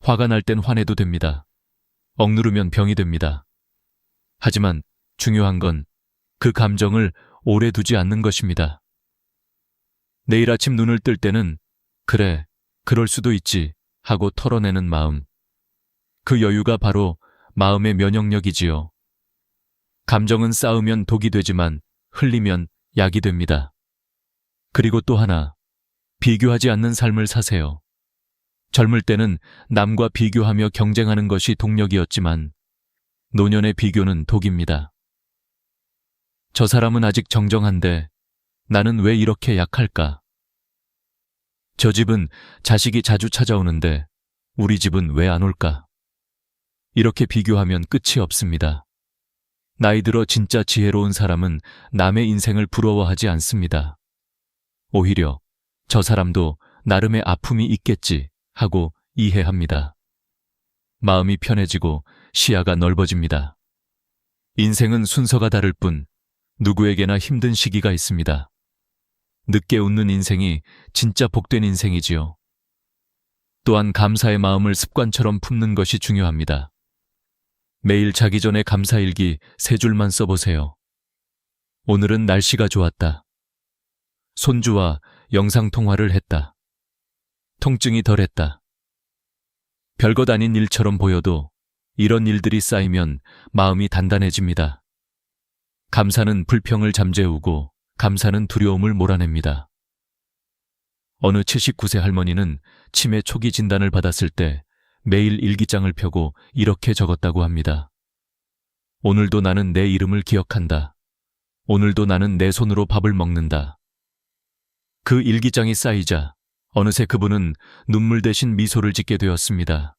화가 날 땐 화내도 됩니다. 억누르면 병이 됩니다. 하지만 중요한 건 그 감정을 오래 두지 않는 것입니다. 내일 아침 눈을 뜰 때는 그래, 그럴 수도 있지 하고 털어내는 마음. 그 여유가 바로 마음의 면역력이지요. 감정은 쌓으면 독이 되지만 흘리면 약이 됩니다. 그리고 또 하나, 비교하지 않는 삶을 사세요. 젊을 때는 남과 비교하며 경쟁하는 것이 동력이었지만 노년의 비교는 독입니다. 저 사람은 아직 정정한데 나는 왜 이렇게 약할까? 저 집은 자식이 자주 찾아오는데 우리 집은 왜 안 올까? 이렇게 비교하면 끝이 없습니다. 나이 들어 진짜 지혜로운 사람은 남의 인생을 부러워하지 않습니다. 오히려 저 사람도 나름의 아픔이 있겠지 하고 이해합니다. 마음이 편해지고 시야가 넓어집니다. 인생은 순서가 다를 뿐 누구에게나 힘든 시기가 있습니다. 늦게 웃는 인생이 진짜 복된 인생이지요. 또한 감사의 마음을 습관처럼 품는 것이 중요합니다. 매일 자기 전에 감사일기 3줄만 써보세요. 오늘은 날씨가 좋았다. 손주와 영상통화를 했다. 통증이 덜했다. 별것 아닌 일처럼 보여도 이런 일들이 쌓이면 마음이 단단해집니다. 감사는 불평을 잠재우고 감사는 두려움을 몰아냅니다. 어느 79세 할머니는 치매 초기 진단을 받았을 때 매일 일기장을 펴고 이렇게 적었다고 합니다. 오늘도 나는 내 이름을 기억한다. 오늘도 나는 내 손으로 밥을 먹는다. 그 일기장이 쌓이자 어느새 그분은 눈물 대신 미소를 짓게 되었습니다.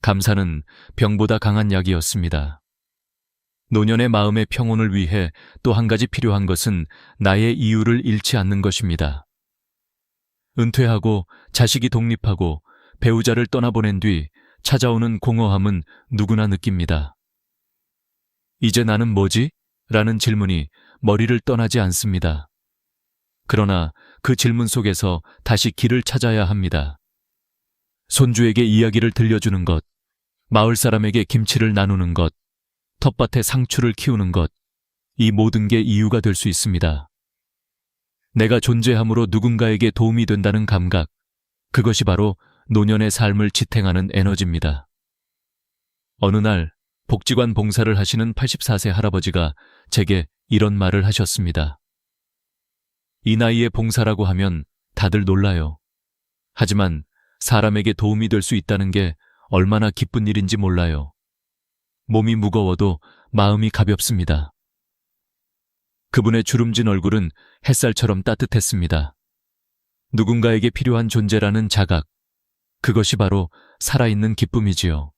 감사는 병보다 강한 약이었습니다. 노년의 마음의 평온을 위해 또 한 가지 필요한 것은 나의 이유를 잃지 않는 것입니다. 은퇴하고 자식이 독립하고 배우자를 떠나보낸 뒤 찾아오는 공허함은 누구나 느낍니다. 이제 나는 뭐지? 라는 질문이 머리를 떠나지 않습니다. 그러나 그 질문 속에서 다시 길을 찾아야 합니다. 손주에게 이야기를 들려주는 것, 마을 사람에게 김치를 나누는 것, 텃밭에 상추를 키우는 것, 이 모든 게 이유가 될 수 있습니다. 내가 존재함으로 누군가에게 도움이 된다는 감각, 그것이 바로 노년의 삶을 지탱하는 에너지입니다. 어느 날 복지관 봉사를 하시는 84세 할아버지가 제게 이런 말을 하셨습니다. 이 나이에 봉사라고 하면 다들 놀라요. 하지만 사람에게 도움이 될 수 있다는 게 얼마나 기쁜 일인지 몰라요. 몸이 무거워도 마음이 가볍습니다. 그분의 주름진 얼굴은 햇살처럼 따뜻했습니다. 누군가에게 필요한 존재라는 자각, 그것이 바로 살아있는 기쁨이지요.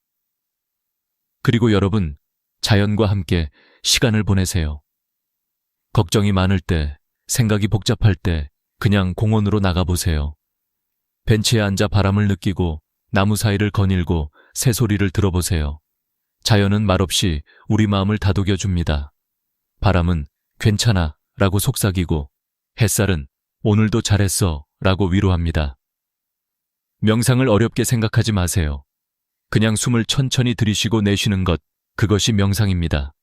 그리고 여러분, 자연과 함께 시간을 보내세요. 걱정이 많을 때, 생각이 복잡할 때 그냥 공원으로 나가보세요. 벤치에 앉아 바람을 느끼고 나무 사이를 거닐고 새소리를 들어보세요. 자연은 말없이 우리 마음을 다독여줍니다. 바람은 괜찮아 라고 속삭이고 햇살은 오늘도 잘했어 라고 위로합니다. 명상을 어렵게 생각하지 마세요. 그냥 숨을 천천히 들이쉬고 내쉬는 것, 그것이 명상입니다.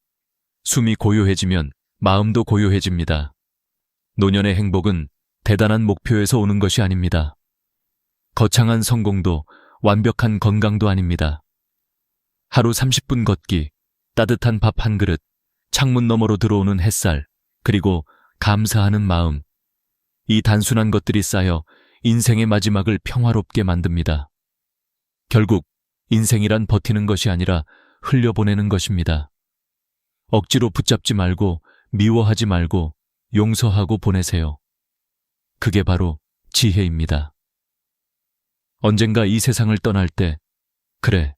숨이 고요해지면 마음도 고요해집니다. 노년의 행복은 대단한 목표에서 오는 것이 아닙니다. 거창한 성공도 완벽한 건강도 아닙니다. 하루 30분 걷기, 따뜻한 밥 한 그릇, 창문 너머로 들어오는 햇살, 그리고 감사하는 마음. 이 단순한 것들이 쌓여 인생의 마지막을 평화롭게 만듭니다. 결국 인생이란 버티는 것이 아니라 흘려보내는 것입니다. 억지로 붙잡지 말고 미워하지 말고 용서하고 보내세요. 그게 바로 지혜입니다. 언젠가 이 세상을 떠날 때 그래,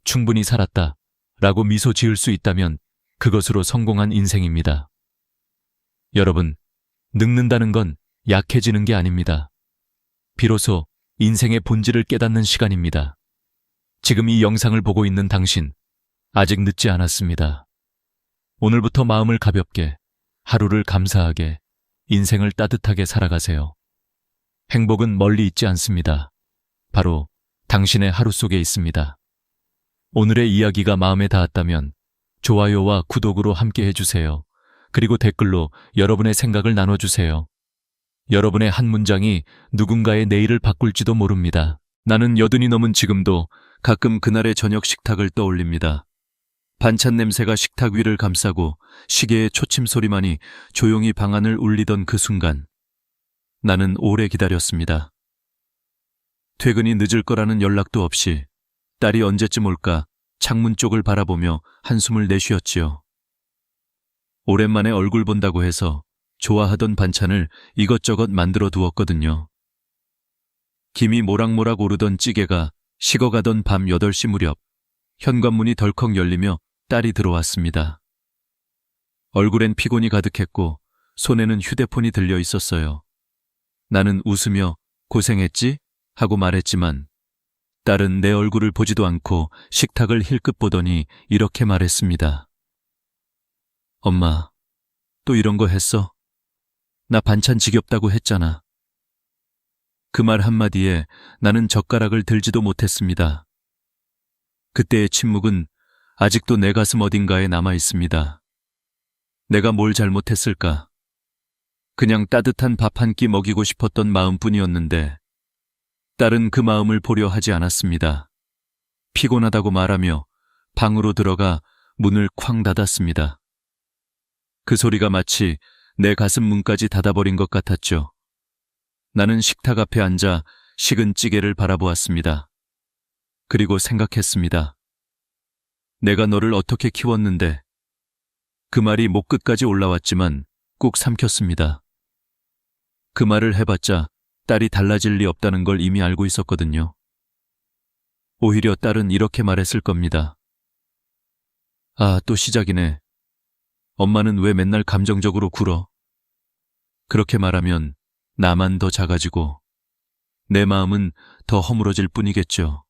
충분히 살았다 라고 미소 지을 수 있다면 그것으로 성공한 인생입니다. 여러분, 늙는다는 건 약해지는 게 아닙니다. 비로소 인생의 본질을 깨닫는 시간입니다. 지금 이 영상을 보고 있는 당신, 아직 늦지 않았습니다. 오늘부터 마음을 가볍게, 하루를 감사하게, 인생을 따뜻하게 살아가세요. 행복은 멀리 있지 않습니다. 바로 당신의 하루 속에 있습니다. 오늘의 이야기가 마음에 닿았다면 좋아요와 구독으로 함께 해주세요. 그리고 댓글로 여러분의 생각을 나눠주세요. 여러분의 한 문장이 누군가의 내일을 바꿀지도 모릅니다. 나는 80이 넘은 지금도 가끔 그날의 저녁 식탁을 떠올립니다. 반찬 냄새가 식탁 위를 감싸고 시계의 초침 소리만이 조용히 방안을 울리던 그 순간, 나는 오래 기다렸습니다. 퇴근이 늦을 거라는 연락도 없이 딸이 언제쯤 올까 창문 쪽을 바라보며 한숨을 내쉬었지요. 오랜만에 얼굴 본다고 해서 좋아하던 반찬을 이것저것 만들어 두었거든요. 김이 모락모락 오르던 찌개가 식어가던 밤 8시 무렵 현관문이 덜컥 열리며 딸이 들어왔습니다. 얼굴엔 피곤이 가득했고 손에는 휴대폰이 들려 있었어요. 나는 웃으며 고생했지? 하고 말했지만 딸은 내 얼굴을 보지도 않고 식탁을 힐끗 보더니 이렇게 말했습니다. 엄마, 또 이런 거 했어? 나 반찬 지겹다고 했잖아. 그 말 한마디에 나는 젓가락을 들지도 못했습니다. 그때의 침묵은 아직도 내 가슴 어딘가에 남아 있습니다. 내가 뭘 잘못했을까? 그냥 따뜻한 밥 한 끼 먹이고 싶었던 마음뿐이었는데 딸은 그 마음을 보려 하지 않았습니다. 피곤하다고 말하며 방으로 들어가 문을 쾅 닫았습니다. 그 소리가 마치 내 가슴 문까지 닫아버린 것 같았죠. 나는 식탁 앞에 앉아 식은 찌개를 바라보았습니다. 그리고 생각했습니다. 내가 너를 어떻게 키웠는데. 그 말이 목 끝까지 올라왔지만 꾹 삼켰습니다. 그 말을 해봤자 딸이 달라질 리 없다는 걸 이미 알고 있었거든요. 오히려 딸은 이렇게 말했을 겁니다. 아, 또 시작이네. 엄마는 왜 맨날 감정적으로 굴어? 그렇게 말하면 나만 더 작아지고 내 마음은 더 허물어질 뿐이겠죠.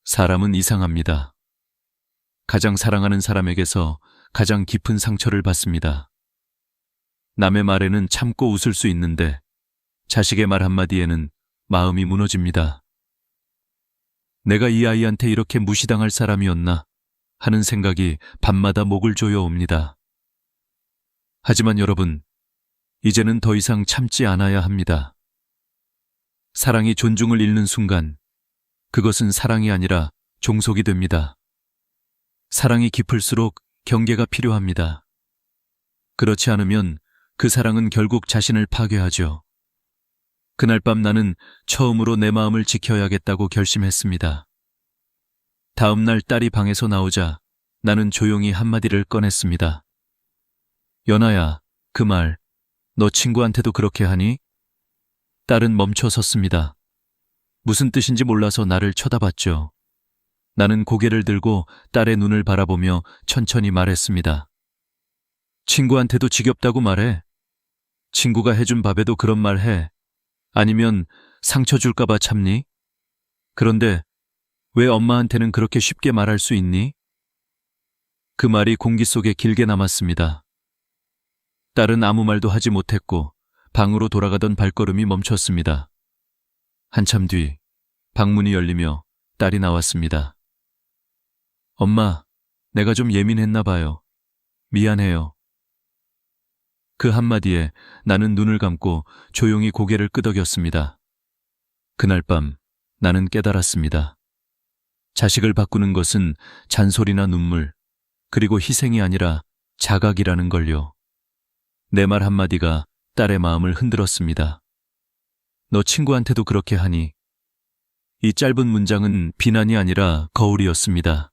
사람은 이상합니다. 가장 사랑하는 사람에게서 가장 깊은 상처를 받습니다. 남의 말에는 참고 웃을 수 있는데 자식의 말 한마디에는 마음이 무너집니다. 내가 이 아이한테 이렇게 무시당할 사람이었나 하는 생각이 밤마다 목을 조여옵니다. 하지만 여러분, 이제는 더 이상 참지 않아야 합니다. 사랑이 존중을 잃는 순간 그것은 사랑이 아니라 종속이 됩니다. 사랑이 깊을수록 경계가 필요합니다. 그렇지 않으면 그 사랑은 결국 자신을 파괴하죠. 그날 밤 나는 처음으로 내 마음을 지켜야겠다고 결심했습니다. 다음 날 딸이 방에서 나오자 나는 조용히 한마디를 꺼냈습니다. 연아야, 그 말, 너 친구한테도 그렇게 하니? 딸은 멈춰 섰습니다. 무슨 뜻인지 몰라서 나를 쳐다봤죠. 나는 고개를 들고 딸의 눈을 바라보며 천천히 말했습니다. 친구한테도 지겹다고 말해. 친구가 해준 밥에도 그런 말 해. 아니면 상처 줄까봐 참니? 그런데 왜 엄마한테는 그렇게 쉽게 말할 수 있니? 그 말이 공기 속에 길게 남았습니다. 딸은 아무 말도 하지 못했고 방으로 돌아가던 발걸음이 멈췄습니다. 한참 뒤 방문이 열리며 딸이 나왔습니다. 엄마, 내가 좀 예민했나 봐요. 미안해요. 그 한마디에 나는 눈을 감고 조용히 고개를 끄덕였습니다. 그날 밤 나는 깨달았습니다. 자식을 바꾸는 것은 잔소리나 눈물, 그리고 희생이 아니라 자각이라는 걸요. 내 말 한마디가 딸의 마음을 흔들었습니다. 너 친구한테도 그렇게 하니? 이 짧은 문장은 비난이 아니라 거울이었습니다.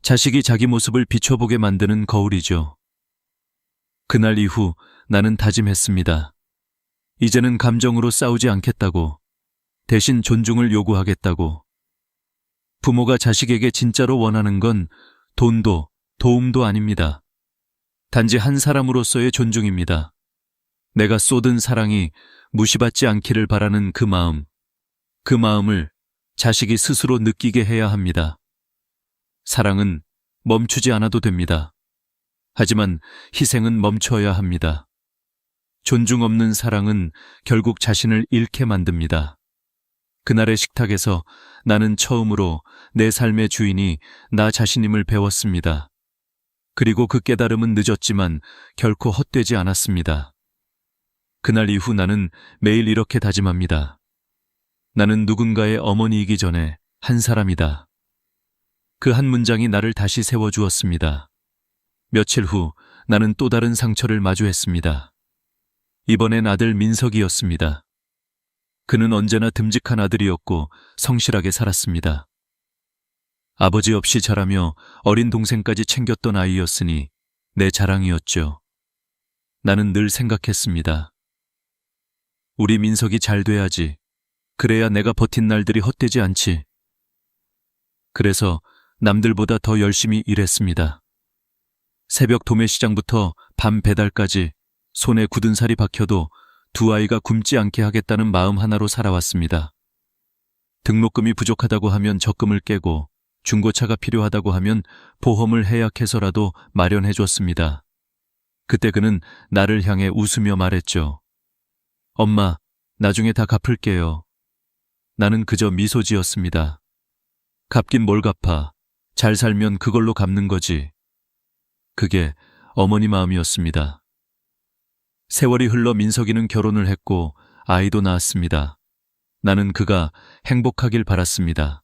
자식이 자기 모습을 비춰보게 만드는 거울이죠. 그날 이후 나는 다짐했습니다. 이제는 감정으로 싸우지 않겠다고, 대신 존중을 요구하겠다고. 부모가 자식에게 진짜로 원하는 건 돈도 도움도 아닙니다. 단지 한 사람으로서의 존중입니다. 내가 쏟은 사랑이 무시받지 않기를 바라는 그 마음을 자식이 스스로 느끼게 해야 합니다. 사랑은 멈추지 않아도 됩니다. 하지만 희생은 멈춰야 합니다. 존중 없는 사랑은 결국 자신을 잃게 만듭니다. 그날의 식탁에서 나는 처음으로 내 삶의 주인이 나 자신임을 배웠습니다. 그리고 그 깨달음은 늦었지만 결코 헛되지 않았습니다. 그날 이후 나는 매일 이렇게 다짐합니다. 나는 누군가의 어머니이기 전에 한 사람이다. 그 한 문장이 나를 다시 세워주었습니다. 며칠 후 나는 또 다른 상처를 마주했습니다. 이번엔 아들 민석이었습니다. 그는 언제나 듬직한 아들이었고 성실하게 살았습니다. 아버지 없이 자라며 어린 동생까지 챙겼던 아이였으니 내 자랑이었죠. 나는 늘 생각했습니다. 우리 민석이 잘 돼야지. 그래야 내가 버틴 날들이 헛되지 않지. 그래서 남들보다 더 열심히 일했습니다. 새벽 도매시장부터 밤 배달까지 손에 굳은 살이 박혀도 두 아이가 굶지 않게 하겠다는 마음 하나로 살아왔습니다. 등록금이 부족하다고 하면 적금을 깨고 중고차가 필요하다고 하면 보험을 해약해서라도 마련해줬습니다. 그때 그는 나를 향해 웃으며 말했죠. 엄마, 나중에 다 갚을게요. 나는 그저 미소 지었습니다. 갚긴 뭘 갚아. 잘 살면 그걸로 갚는 거지. 그게 어머니 마음이었습니다. 세월이 흘러 민석이는 결혼을 했고 아이도 낳았습니다. 나는 그가 행복하길 바랐습니다.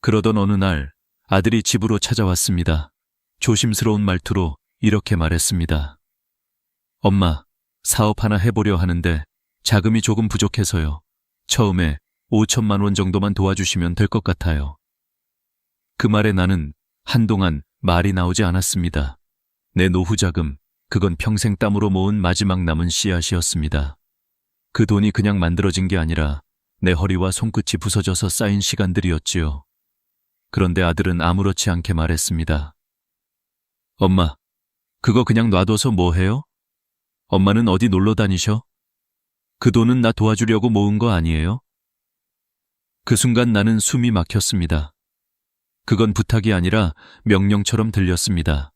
그러던 어느 날 아들이 집으로 찾아왔습니다. 조심스러운 말투로 이렇게 말했습니다. 엄마, 사업 하나 해보려 하는데 자금이 조금 부족해서요. 처음에 5천만 원 정도만 도와주시면 될 것 같아요. 그 말에 나는 한동안 말이 나오지 않았습니다. 내 노후 자금, 그건 평생 땀으로 모은 마지막 남은 씨앗이었습니다. 그 돈이 그냥 만들어진 게 아니라 내 허리와 손끝이 부서져서 쌓인 시간들이었지요. 그런데 아들은 아무렇지 않게 말했습니다. 엄마, 그거 그냥 놔둬서 뭐 해요? 엄마는 어디 놀러 다니셔? 그 돈은 나 도와주려고 모은 거 아니에요? 그 순간 나는 숨이 막혔습니다. 그건 부탁이 아니라 명령처럼 들렸습니다.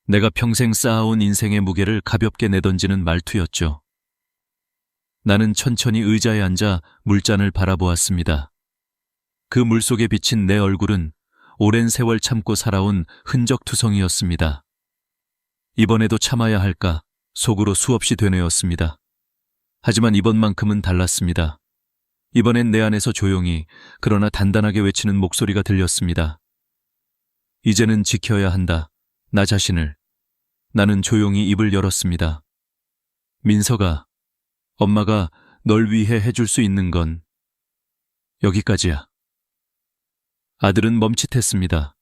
내가 평생 쌓아온 인생의 무게를 가볍게 내던지는 말투였죠. 나는 천천히 의자에 앉아 물잔을 바라보았습니다. 그 물속에 비친 내 얼굴은 오랜 세월 참고 살아온 흔적투성이었습니다. 이번에도 참아야 할까 속으로 수없이 되뇌었습니다. 하지만 이번만큼은 달랐습니다. 이번엔 내 안에서 조용히 그러나 단단하게 외치는 목소리가 들렸습니다. 이제는 지켜야 한다. 나 자신을. 나는 조용히 입을 열었습니다. 민서가, 엄마가 널 위해 해줄 수 있는 건 여기까지야. 아들은 멈칫했습니다.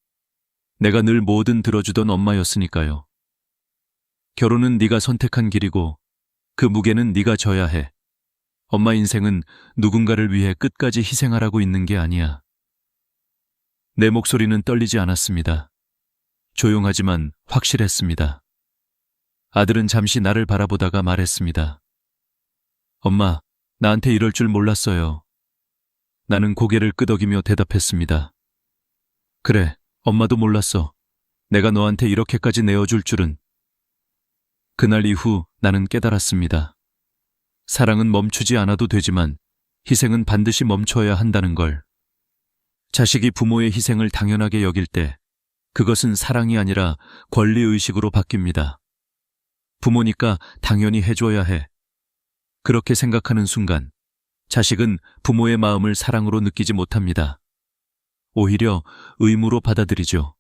내가 늘 뭐든 들어주던 엄마였으니까요. 결혼은 네가 선택한 길이고 그 무게는 네가 져야 해. 엄마 인생은 누군가를 위해 끝까지 희생하라고 있는 게 아니야. 내 목소리는 떨리지 않았습니다. 조용하지만 확실했습니다. 아들은 잠시 나를 바라보다가 말했습니다. 엄마, 나한테 이럴 줄 몰랐어요. 나는 고개를 끄덕이며 대답했습니다. 그래, 엄마도 몰랐어. 내가 너한테 이렇게까지 내어줄 줄은. 그날 이후 나는 깨달았습니다. 사랑은 멈추지 않아도 되지만 희생은 반드시 멈춰야 한다는 걸. 자식이 부모의 희생을 당연하게 여길 때 그것은 사랑이 아니라 권리의식으로 바뀝니다. 부모니까 당연히 해줘야 해. 그렇게 생각하는 순간 자식은 부모의 마음을 사랑으로 느끼지 못합니다. 오히려 의무로 받아들이죠.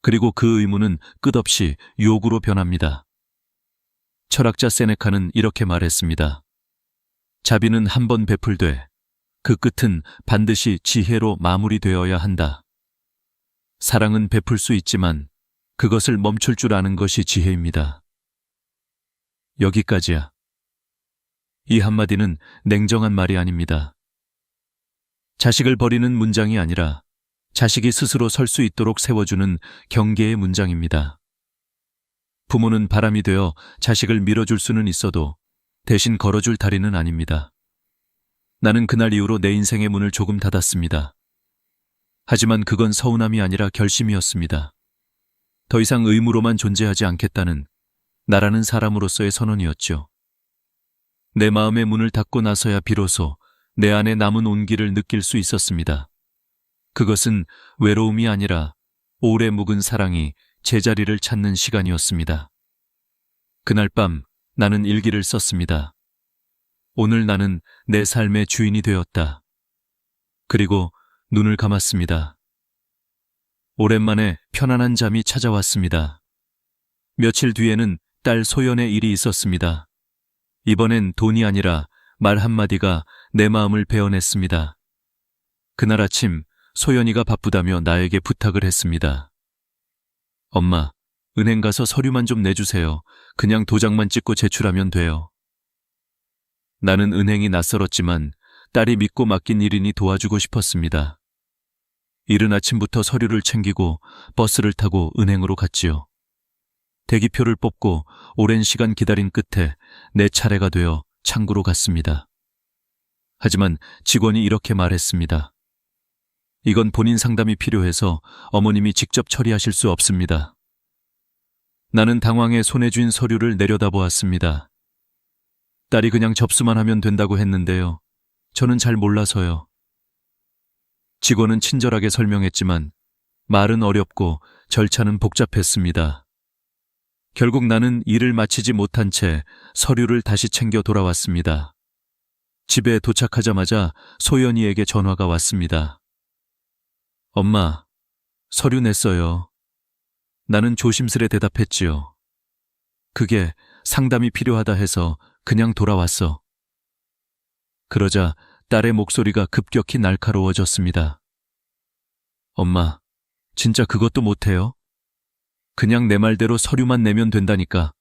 그리고 그 의무는 끝없이 욕으로 변합니다. 철학자 세네카는 이렇게 말했습니다. 자비는 한 번 베풀되 그 끝은 반드시 지혜로 마무리되어야 한다. 사랑은 베풀 수 있지만 그것을 멈출 줄 아는 것이 지혜입니다. 여기까지야. 이 한마디는 냉정한 말이 아닙니다. 자식을 버리는 문장이 아니라 자식이 스스로 설 수 있도록 세워주는 경계의 문장입니다. 부모는 바람이 되어 자식을 밀어줄 수는 있어도 대신 걸어줄 다리는 아닙니다. 나는 그날 이후로 내 인생의 문을 조금 닫았습니다. 하지만 그건 서운함이 아니라 결심이었습니다. 더 이상 의무로만 존재하지 않겠다는 나라는 사람으로서의 선언이었죠. 내 마음의 문을 닫고 나서야 비로소 내 안에 남은 온기를 느낄 수 있었습니다. 그것은 외로움이 아니라 오래 묵은 사랑이 제자리를 찾는 시간이었습니다. 그날 밤 나는 일기를 썼습니다. 오늘 나는 내 삶의 주인이 되었다. 그리고 눈을 감았습니다. 오랜만에 편안한 잠이 찾아왔습니다. 며칠 뒤에는 딸 소연의 일이 있었습니다. 이번엔 돈이 아니라 말 한마디가 내 마음을 베어냈습니다. 그날 아침 소연이가 바쁘다며 나에게 부탁을 했습니다. 엄마, 은행 가서 서류만 좀 내주세요. 그냥 도장만 찍고 제출하면 돼요. 나는 은행이 낯설었지만 딸이 믿고 맡긴 일이니 도와주고 싶었습니다. 이른 아침부터 서류를 챙기고 버스를 타고 은행으로 갔지요. 대기표를 뽑고 오랜 시간 기다린 끝에 내 차례가 되어 창구로 갔습니다. 하지만 직원이 이렇게 말했습니다. 이건 본인 상담이 필요해서 어머님이 직접 처리하실 수 없습니다. 나는 당황해 손에 쥔 서류를 내려다보았습니다. 딸이 그냥 접수만 하면 된다고 했는데요. 저는 잘 몰라서요. 직원은 친절하게 설명했지만 말은 어렵고 절차는 복잡했습니다. 결국 나는 일을 마치지 못한 채 서류를 다시 챙겨 돌아왔습니다. 집에 도착하자마자 소연이에게 전화가 왔습니다. 엄마, 서류 냈어요. 나는 조심스레 대답했지요. 그게 상담이 필요하다 해서 그냥 돌아왔어. 그러자 딸의 목소리가 급격히 날카로워졌습니다. 엄마, 진짜 그것도 못해요? 그냥 내 말대로 서류만 내면 된다니까.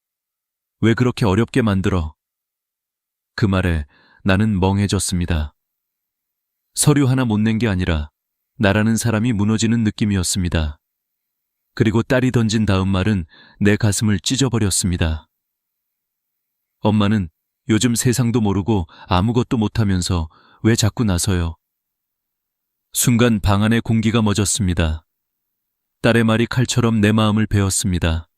왜 그렇게 어렵게 만들어? 그 말에 나는 멍해졌습니다. 서류 하나 못 낸 게 아니라 나라는 사람이 무너지는 느낌이었습니다. 그리고 딸이 던진 다음 말은 내 가슴을 찢어버렸습니다. 엄마는 요즘 세상도 모르고 아무것도 못하면서 왜 자꾸 나서요? 순간 방 안의 공기가 멎었습니다. 딸의 말이 칼처럼 내 마음을 베었습니다.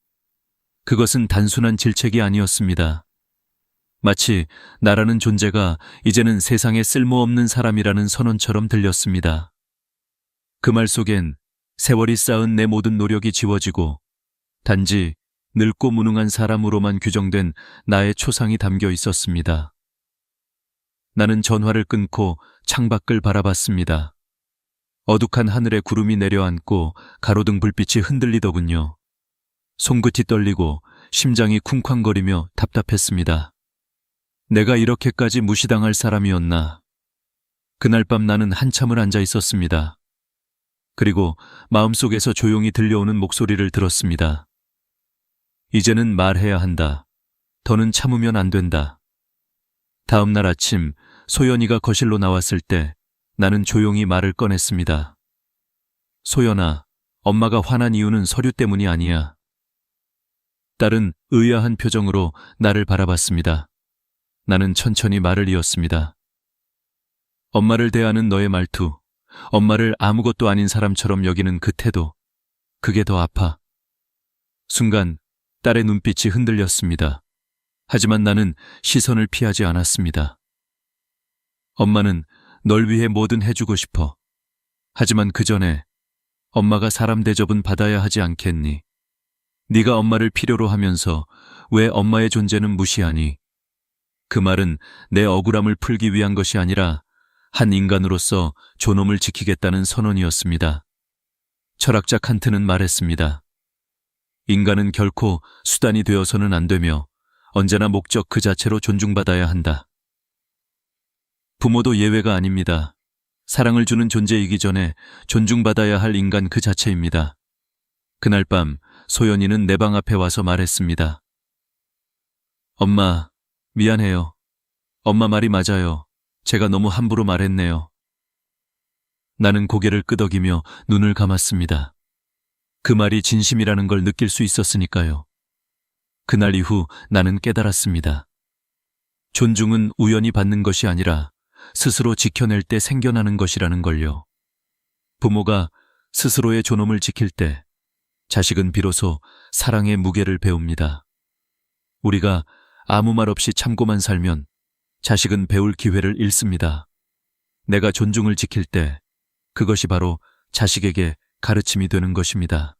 그것은 단순한 질책이 아니었습니다. 마치 나라는 존재가 이제는 세상에 쓸모없는 사람이라는 선언처럼 들렸습니다. 그 말 속엔 세월이 쌓은 내 모든 노력이 지워지고 단지 늙고 무능한 사람으로만 규정된 나의 초상이 담겨 있었습니다. 나는 전화를 끊고 창밖을 바라봤습니다. 어둑한 하늘에 구름이 내려앉고 가로등 불빛이 흔들리더군요. 손끝이 떨리고 심장이 쿵쾅거리며 답답했습니다. 내가 이렇게까지 무시당할 사람이었나. 그날 밤 나는 한참을 앉아 있었습니다. 그리고 마음속에서 조용히 들려오는 목소리를 들었습니다. 이제는 말해야 한다. 더는 참으면 안 된다. 다음 날 아침 소연이가 거실로 나왔을 때 나는 조용히 말을 꺼냈습니다. 소연아, 엄마가 화난 이유는 서류 때문이 아니야. 딸은 의아한 표정으로 나를 바라봤습니다. 나는 천천히 말을 이었습니다. 엄마를 대하는 너의 말투, 엄마를 아무것도 아닌 사람처럼 여기는 그 태도, 그게 더 아파. 순간 딸의 눈빛이 흔들렸습니다. 하지만 나는 시선을 피하지 않았습니다. 엄마는 널 위해 뭐든 해주고 싶어. 하지만 그 전에 엄마가 사람 대접은 받아야 하지 않겠니? 네가 엄마를 필요로 하면서 왜 엄마의 존재는 무시하니? 그 말은 내 억울함을 풀기 위한 것이 아니라 한 인간으로서 존엄을 지키겠다는 선언이었습니다. 철학자 칸트는 말했습니다. 인간은 결코 수단이 되어서는 안 되며 언제나 목적 그 자체로 존중받아야 한다. 부모도 예외가 아닙니다. 사랑을 주는 존재이기 전에 존중받아야 할 인간 그 자체입니다. 그날 밤 소연이는 내 방 앞에 와서 말했습니다. 엄마, 미안해요. 엄마 말이 맞아요. 제가 너무 함부로 말했네요. 나는 고개를 끄덕이며 눈을 감았습니다. 그 말이 진심이라는 걸 느낄 수 있었으니까요. 그날 이후 나는 깨달았습니다. 존중은 우연히 받는 것이 아니라 스스로 지켜낼 때 생겨나는 것이라는 걸요. 부모가 스스로의 존엄을 지킬 때 자식은 비로소 사랑의 무게를 배웁니다. 우리가 아무 말 없이 참고만 살면 자식은 배울 기회를 잃습니다. 내가 존중을 지킬 때 그것이 바로 자식에게 가르침이 되는 것입니다.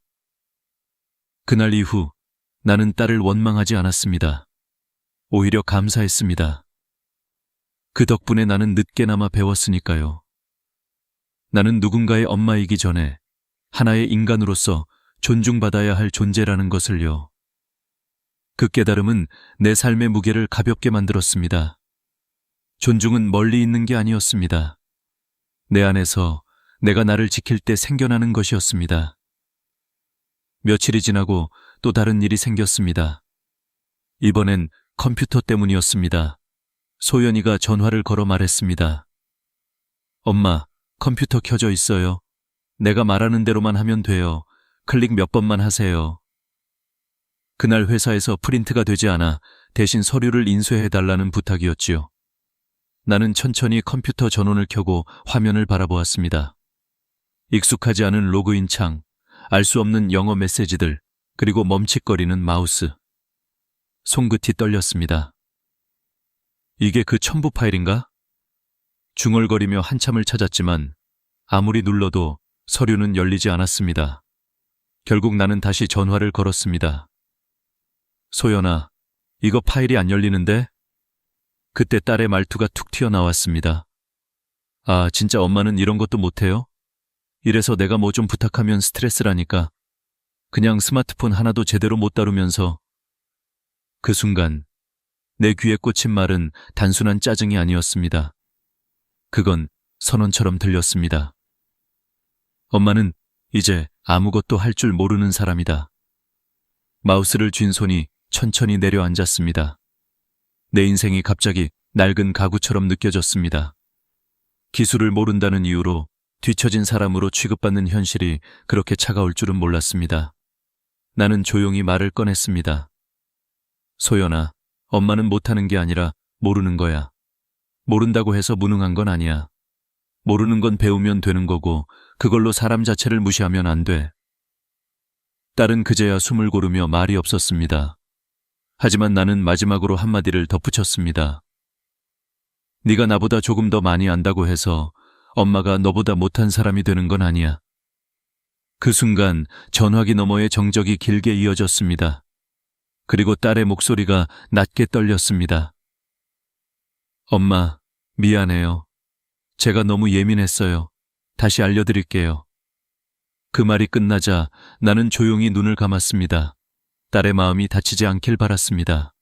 그날 이후 나는 딸을 원망하지 않았습니다. 오히려 감사했습니다. 그 덕분에 나는 늦게나마 배웠으니까요. 나는 누군가의 엄마이기 전에 하나의 인간으로서 존중받아야 할 존재라는 것을요. 그 깨달음은 내 삶의 무게를 가볍게 만들었습니다. 존중은 멀리 있는 게 아니었습니다. 내 안에서 내가 나를 지킬 때 생겨나는 것이었습니다. 며칠이 지나고 또 다른 일이 생겼습니다. 이번엔 컴퓨터 때문이었습니다. 소연이가 전화를 걸어 말했습니다. 엄마, 컴퓨터 켜져 있어요. 내가 말하는 대로만 하면 돼요. 클릭 몇 번만 하세요. 그날 회사에서 프린트가 되지 않아 대신 서류를 인쇄해달라는 부탁이었지요. 나는 천천히 컴퓨터 전원을 켜고 화면을 바라보았습니다. 익숙하지 않은 로그인 창, 알 수 없는 영어 메시지들, 그리고 멈칫거리는 마우스. 손끝이 떨렸습니다. 이게 그 첨부 파일인가? 중얼거리며 한참을 찾았지만 아무리 눌러도 서류는 열리지 않았습니다. 결국 나는 다시 전화를 걸었습니다. 소연아, 이거 파일이 안 열리는데? 그때 딸의 말투가 툭 튀어나왔습니다. 아, 진짜 엄마는 이런 것도 못해요? 이래서 내가 뭐 좀 부탁하면 스트레스라니까. 그냥 스마트폰 하나도 제대로 못 다루면서. 그 순간 내 귀에 꽂힌 말은 단순한 짜증이 아니었습니다. 그건 선언처럼 들렸습니다. 엄마는 이제 아무것도 할 줄 모르는 사람이다. 마우스를 쥔 손이 천천히 내려앉았습니다. 내 인생이 갑자기 낡은 가구처럼 느껴졌습니다. 기술을 모른다는 이유로 뒤처진 사람으로 취급받는 현실이 그렇게 차가울 줄은 몰랐습니다. 나는 조용히 말을 꺼냈습니다. 소연아, 엄마는 못하는 게 아니라 모르는 거야. 모른다고 해서 무능한 건 아니야. 모르는 건 배우면 되는 거고 그걸로 사람 자체를 무시하면 안 돼. 딸은 그제야 숨을 고르며 말이 없었습니다. 하지만 나는 마지막으로 한마디를 덧붙였습니다. 네가 나보다 조금 더 많이 안다고 해서 엄마가 너보다 못한 사람이 되는 건 아니야. 그 순간 전화기 너머의 정적이 길게 이어졌습니다. 그리고 딸의 목소리가 낮게 떨렸습니다. 엄마, 미안해요. 제가 너무 예민했어요. 다시 알려드릴게요. 그 말이 끝나자 나는 조용히 눈을 감았습니다. 딸의 마음이 다치지 않길 바랐습니다.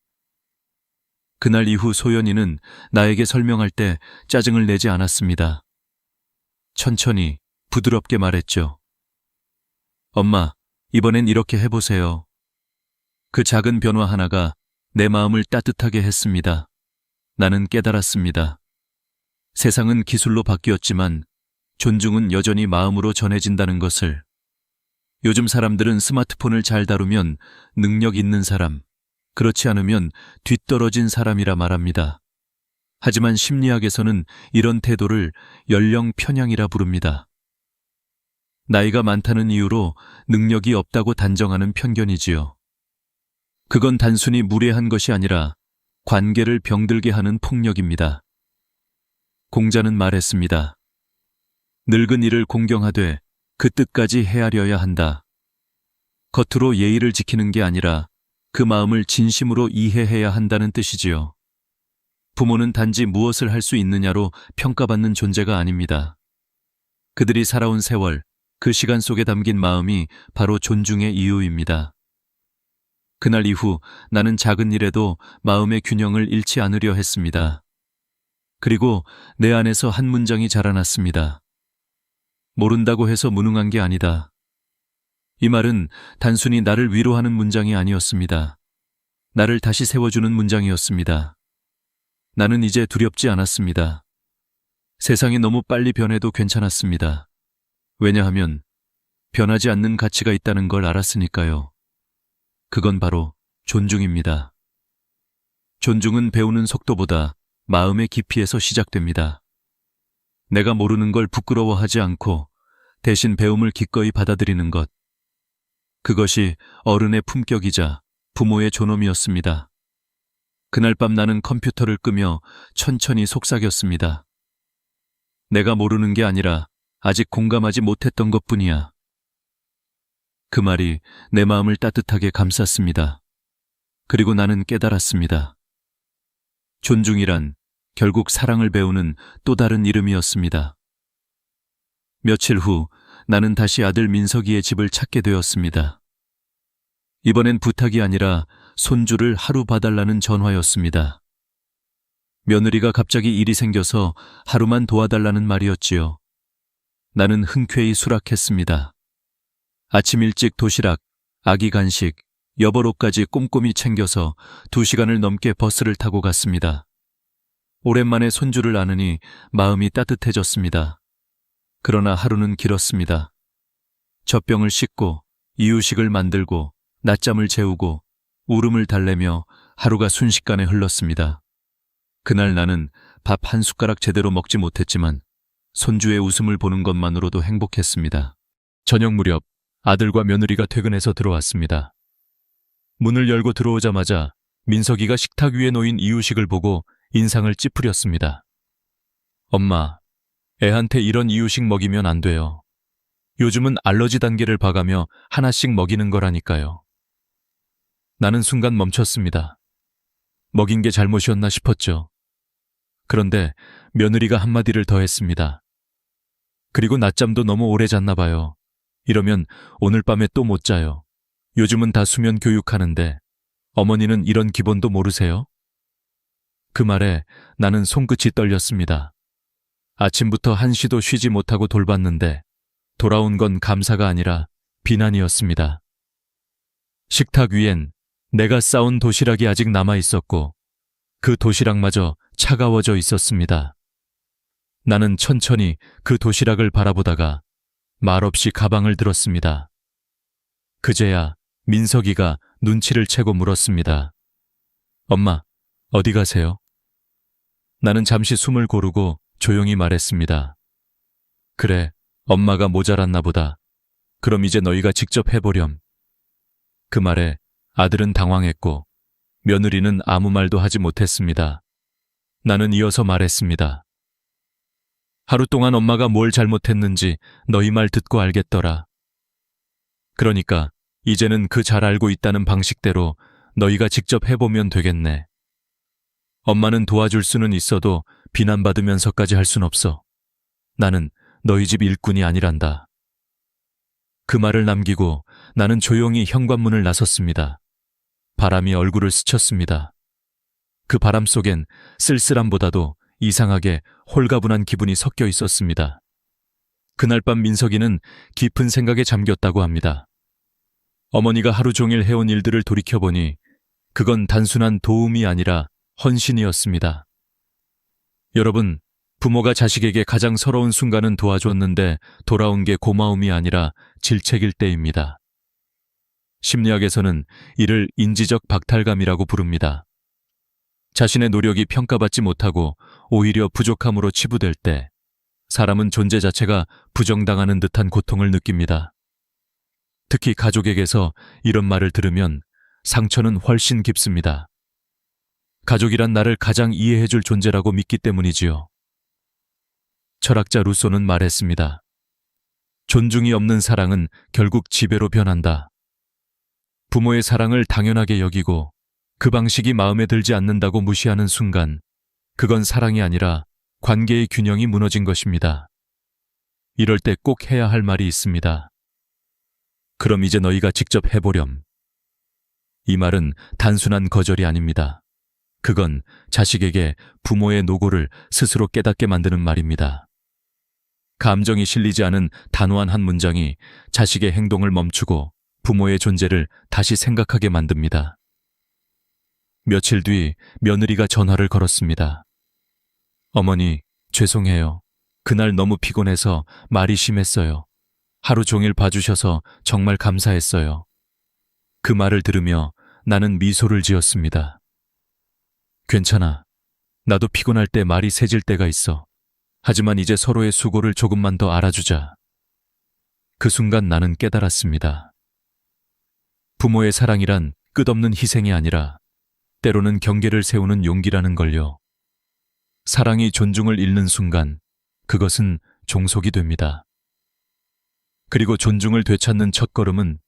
그날 이후 소연이는 나에게 설명할 때 짜증을 내지 않았습니다. 천천히, 부드럽게 말했죠. 엄마, 이번엔 이렇게 해보세요. 그 작은 변화 하나가 내 마음을 따뜻하게 했습니다. 나는 깨달았습니다. 세상은 기술로 바뀌었지만 존중은 여전히 마음으로 전해진다는 것을. 요즘 사람들은 스마트폰을 잘 다루면 능력 있는 사람, 그렇지 않으면 뒤떨어진 사람이라 말합니다. 하지만 심리학에서는 이런 태도를 연령 편향이라 부릅니다. 나이가 많다는 이유로 능력이 없다고 단정하는 편견이지요. 그건 단순히 무례한 것이 아니라 관계를 병들게 하는 폭력입니다. 공자는 말했습니다. 늙은 이를 공경하되 그 뜻까지 헤아려야 한다. 겉으로 예의를 지키는 게 아니라 그 마음을 진심으로 이해해야 한다는 뜻이지요. 부모는 단지 무엇을 할 수 있느냐로 평가받는 존재가 아닙니다. 그들이 살아온 세월, 그 시간 속에 담긴 마음이 바로 존중의 이유입니다. 그날 이후 나는 작은 일에도 마음의 균형을 잃지 않으려 했습니다. 그리고 내 안에서 한 문장이 자라났습니다. 모른다고 해서 무능한 게 아니다. 이 말은 단순히 나를 위로하는 문장이 아니었습니다. 나를 다시 세워주는 문장이었습니다. 나는 이제 두렵지 않았습니다. 세상이 너무 빨리 변해도 괜찮았습니다. 왜냐하면 변하지 않는 가치가 있다는 걸 알았으니까요. 그건 바로 존중입니다. 존중은 배우는 속도보다 마음의 깊이에서 시작됩니다. 내가 모르는 걸 부끄러워하지 않고 대신 배움을 기꺼이 받아들이는 것. 그것이 어른의 품격이자 부모의 존엄이었습니다. 그날 밤 나는 컴퓨터를 끄며 천천히 속삭였습니다. 내가 모르는 게 아니라 아직 공감하지 못했던 것뿐이야. 그 말이 내 마음을 따뜻하게 감쌌습니다. 그리고 나는 깨달았습니다. 존중이란 결국 사랑을 배우는 또 다른 이름이었습니다. 며칠 후 나는 다시 아들 민석이의 집을 찾게 되었습니다. 이번엔 부탁이 아니라 손주를 하루 봐달라는 전화였습니다. 며느리가 갑자기 일이 생겨서 하루만 도와달라는 말이었지요. 나는 흔쾌히 수락했습니다. 아침 일찍 도시락, 아기 간식, 여벌옷까지 꼼꼼히 챙겨서 2시간을 넘게 버스를 타고 갔습니다. 오랜만에 손주를 안으니 마음이 따뜻해졌습니다. 그러나 하루는 길었습니다. 젖병을 씻고 이유식을 만들고 낮잠을 재우고 울음을 달래며 하루가 순식간에 흘렀습니다. 그날 나는 밥 한 숟가락 제대로 먹지 못했지만 손주의 웃음을 보는 것만으로도 행복했습니다. 저녁 무렵 아들과 며느리가 퇴근해서 들어왔습니다. 문을 열고 들어오자마자 민석이가 식탁 위에 놓인 이유식을 보고 인상을 찌푸렸습니다. 엄마, 애한테 이런 이유식 먹이면 안 돼요. 요즘은 알러지 단계를 봐가며 하나씩 먹이는 거라니까요. 나는 순간 멈췄습니다. 먹인 게 잘못이었나 싶었죠. 그런데 며느리가 한마디를 더 했습니다. 그리고 낮잠도 너무 오래 잤나 봐요. 이러면 오늘 밤에 또 못 자요. 요즘은 다 수면 교육하는데 어머니는 이런 기본도 모르세요? 그 말에 나는 손끝이 떨렸습니다. 아침부터 한시도 쉬지 못하고 돌봤는데 돌아온 건 감사가 아니라 비난이었습니다. 식탁 위엔 내가 싸온 도시락이 아직 남아 있었고 그 도시락마저 차가워져 있었습니다. 나는 천천히 그 도시락을 바라보다가 말없이 가방을 들었습니다. 그제야 민석이가 눈치를 채고 물었습니다. 엄마, 어디 가세요? 나는 잠시 숨을 고르고 조용히 말했습니다. 그래, 엄마가 모자랐나 보다. 그럼 이제 너희가 직접 해보렴. 그 말에 아들은 당황했고 며느리는 아무 말도 하지 못했습니다. 나는 이어서 말했습니다. 하루 동안 엄마가 뭘 잘못했는지 너희 말 듣고 알겠더라. 그러니까 이제는 그 잘 알고 있다는 방식대로 너희가 직접 해보면 되겠네. 엄마는 도와줄 수는 있어도 비난받으면서까지 할 순 없어. 나는 너희 집 일꾼이 아니란다. 그 말을 남기고 나는 조용히 현관문을 나섰습니다. 바람이 얼굴을 스쳤습니다. 그 바람 속엔 쓸쓸함보다도 이상하게 홀가분한 기분이 섞여 있었습니다. 그날 밤 민석이는 깊은 생각에 잠겼다고 합니다. 어머니가 하루 종일 해온 일들을 돌이켜보니 그건 단순한 도움이 아니라 헌신이었습니다. 여러분, 부모가 자식에게 가장 서러운 순간은 도와줬는데 돌아온 게 고마움이 아니라 질책일 때입니다. 심리학에서는 이를 인지적 박탈감이라고 부릅니다. 자신의 노력이 평가받지 못하고 오히려 부족함으로 치부될 때 사람은 존재 자체가 부정당하는 듯한 고통을 느낍니다. 특히 가족에게서 이런 말을 들으면 상처는 훨씬 깊습니다. 가족이란 나를 가장 이해해줄 존재라고 믿기 때문이지요. 철학자 루소는 말했습니다. 존중이 없는 사랑은 결국 지배로 변한다. 부모의 사랑을 당연하게 여기고 그 방식이 마음에 들지 않는다고 무시하는 순간 그건 사랑이 아니라 관계의 균형이 무너진 것입니다. 이럴 때 꼭 해야 할 말이 있습니다. 그럼 이제 너희가 직접 해보렴. 이 말은 단순한 거절이 아닙니다. 그건 자식에게 부모의 노고를 스스로 깨닫게 만드는 말입니다. 감정이 실리지 않은 단호한 한 문장이 자식의 행동을 멈추고 부모의 존재를 다시 생각하게 만듭니다. 며칠 뒤 며느리가 전화를 걸었습니다. 어머니, 죄송해요. 그날 너무 피곤해서 말이 심했어요. 하루 종일 봐주셔서 정말 감사했어요. 그 말을 들으며 나는 미소를 지었습니다. 괜찮아. 나도 피곤할 때 말이 세질 때가 있어. 하지만 이제 서로의 수고를 조금만 더 알아주자. 그 순간 나는 깨달았습니다. 부모의 사랑이란 끝없는 희생이 아니라 때로는 경계를 세우는 용기라는 걸요. 사랑이 존중을 잃는 순간 그것은 종속이 됩니다. 그리고 존중을 되찾는 첫걸음은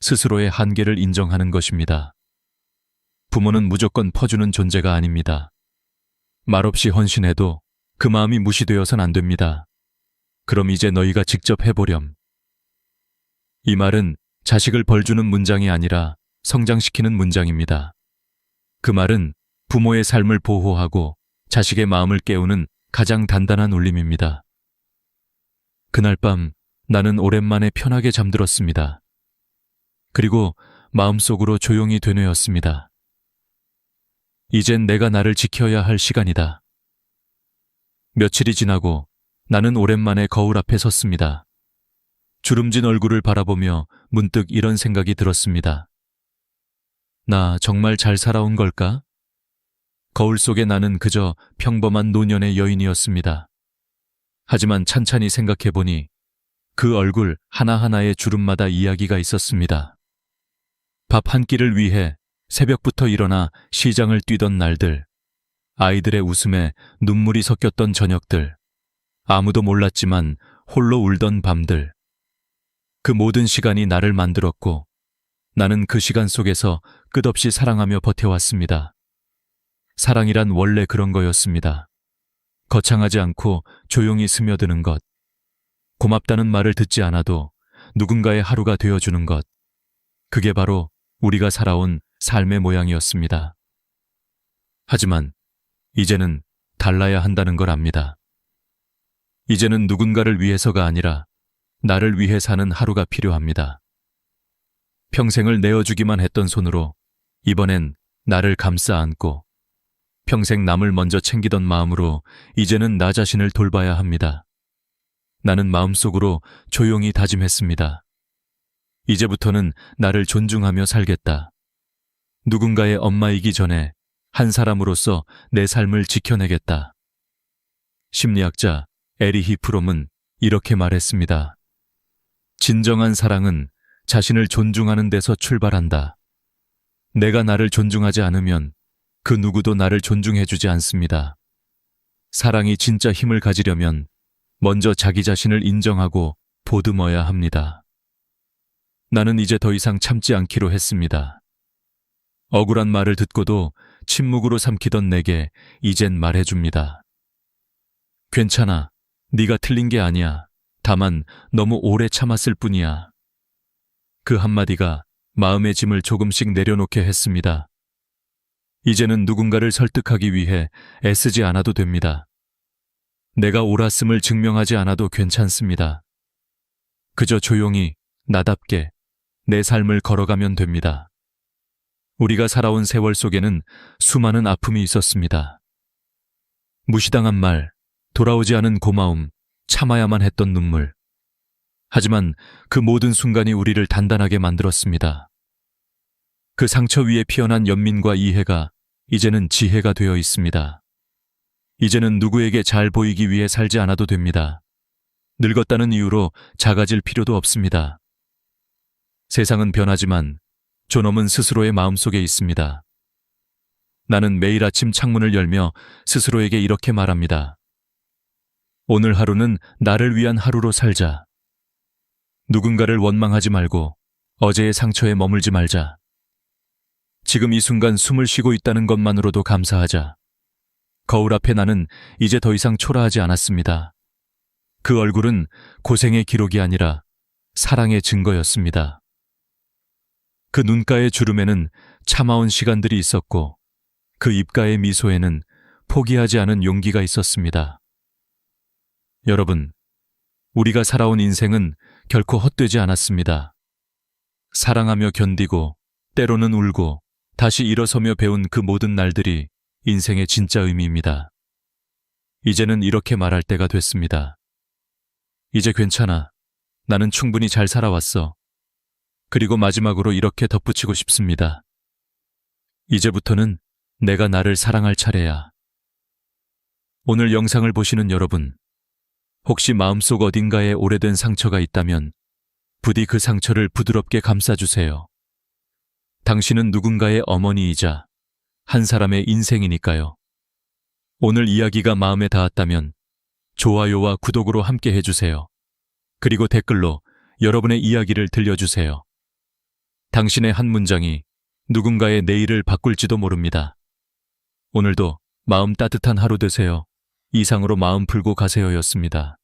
스스로의 한계를 인정하는 것입니다. 부모는 무조건 퍼주는 존재가 아닙니다. 말없이 헌신해도 그 마음이 무시되어선 안 됩니다. 그럼 이제 너희가 직접 해보렴. 이 말은 자식을 벌주는 문장이 아니라 성장시키는 문장입니다. 그 말은 부모의 삶을 보호하고 자식의 마음을 깨우는 가장 단단한 울림입니다. 그날 밤 나는 오랜만에 편하게 잠들었습니다. 그리고 마음속으로 조용히 되뇌었습니다. 이젠 내가 나를 지켜야 할 시간이다. 며칠이 지나고 나는 오랜만에 거울 앞에 섰습니다. 주름진 얼굴을 바라보며 문득 이런 생각이 들었습니다. 나 정말 잘 살아온 걸까? 거울 속에 나는 그저 평범한 노년의 여인이었습니다. 하지만 찬찬히 생각해보니 그 얼굴 하나하나의 주름마다 이야기가 있었습니다. 밥 한 끼를 위해 새벽부터 일어나 시장을 뛰던 날들, 아이들의 웃음에 눈물이 섞였던 저녁들, 아무도 몰랐지만 홀로 울던 밤들. 그 모든 시간이 나를 만들었고 나는 그 시간 속에서 끝없이 사랑하며 버텨왔습니다. 사랑이란 원래 그런 거였습니다. 거창하지 않고 조용히 스며드는 것. 고맙다는 말을 듣지 않아도 누군가의 하루가 되어주는 것. 그게 바로 우리가 살아온 삶의 모양이었습니다. 하지만 이제는 달라야 한다는 걸 압니다. 이제는 누군가를 위해서가 아니라 나를 위해 사는 하루가 필요합니다. 평생을 내어주기만 했던 손으로 이번엔 나를 감싸 안고 평생 남을 먼저 챙기던 마음으로 이제는 나 자신을 돌봐야 합니다. 나는 마음속으로 조용히 다짐했습니다. 이제부터는 나를 존중하며 살겠다. 누군가의 엄마이기 전에 한 사람으로서 내 삶을 지켜내겠다. 심리학자 에리히 프롬은 이렇게 말했습니다. 진정한 사랑은 자신을 존중하는 데서 출발한다. 내가 나를 존중하지 않으면 그 누구도 나를 존중해주지 않습니다. 사랑이 진짜 힘을 가지려면 먼저 자기 자신을 인정하고 보듬어야 합니다. 나는 이제 더 이상 참지 않기로 했습니다. 억울한 말을 듣고도 침묵으로 삼키던 내게 이젠 말해줍니다. 괜찮아. 네가 틀린 게 아니야. 다만 너무 오래 참았을 뿐이야. 그 한마디가 마음의 짐을 조금씩 내려놓게 했습니다. 이제는 누군가를 설득하기 위해 애쓰지 않아도 됩니다. 내가 옳았음을 증명하지 않아도 괜찮습니다. 그저 조용히 나답게 내 삶을 걸어가면 됩니다. 우리가 살아온 세월 속에는 수많은 아픔이 있었습니다. 무시당한 말, 돌아오지 않은 고마움, 참아야만 했던 눈물. 하지만 그 모든 순간이 우리를 단단하게 만들었습니다. 그 상처 위에 피어난 연민과 이해가 이제는 지혜가 되어 있습니다. 이제는 누구에게 잘 보이기 위해 살지 않아도 됩니다. 늙었다는 이유로 작아질 필요도 없습니다. 세상은 변하지만 존엄은 스스로의 마음속에 있습니다. 나는 매일 아침 창문을 열며 스스로에게 이렇게 말합니다. 오늘 하루는 나를 위한 하루로 살자. 누군가를 원망하지 말고 어제의 상처에 머물지 말자. 지금 이 순간 숨을 쉬고 있다는 것만으로도 감사하자. 거울 앞에 나는 이제 더 이상 초라하지 않았습니다. 그 얼굴은 고생의 기록이 아니라 사랑의 증거였습니다. 그 눈가의 주름에는 참아온 시간들이 있었고 그 입가의 미소에는 포기하지 않은 용기가 있었습니다. 여러분, 우리가 살아온 인생은 결코 헛되지 않았습니다. 사랑하며 견디고 때로는 울고 다시 일어서며 배운 그 모든 날들이 인생의 진짜 의미입니다. 이제는 이렇게 말할 때가 됐습니다. 이제 괜찮아. 나는 충분히 잘 살아왔어. 그리고 마지막으로 이렇게 덧붙이고 싶습니다. 이제부터는 내가 나를 사랑할 차례야. 오늘 영상을 보시는 여러분, 혹시 마음속 어딘가에 오래된 상처가 있다면 부디 그 상처를 부드럽게 감싸주세요. 당신은 누군가의 어머니이자 한 사람의 인생이니까요. 오늘 이야기가 마음에 닿았다면 좋아요와 구독으로 함께 해주세요. 그리고 댓글로 여러분의 이야기를 들려주세요. 당신의 한 문장이 누군가의 내일을 바꿀지도 모릅니다. 오늘도 마음 따뜻한 하루 되세요. 이상으로 마음 풀고 가세요였습니다.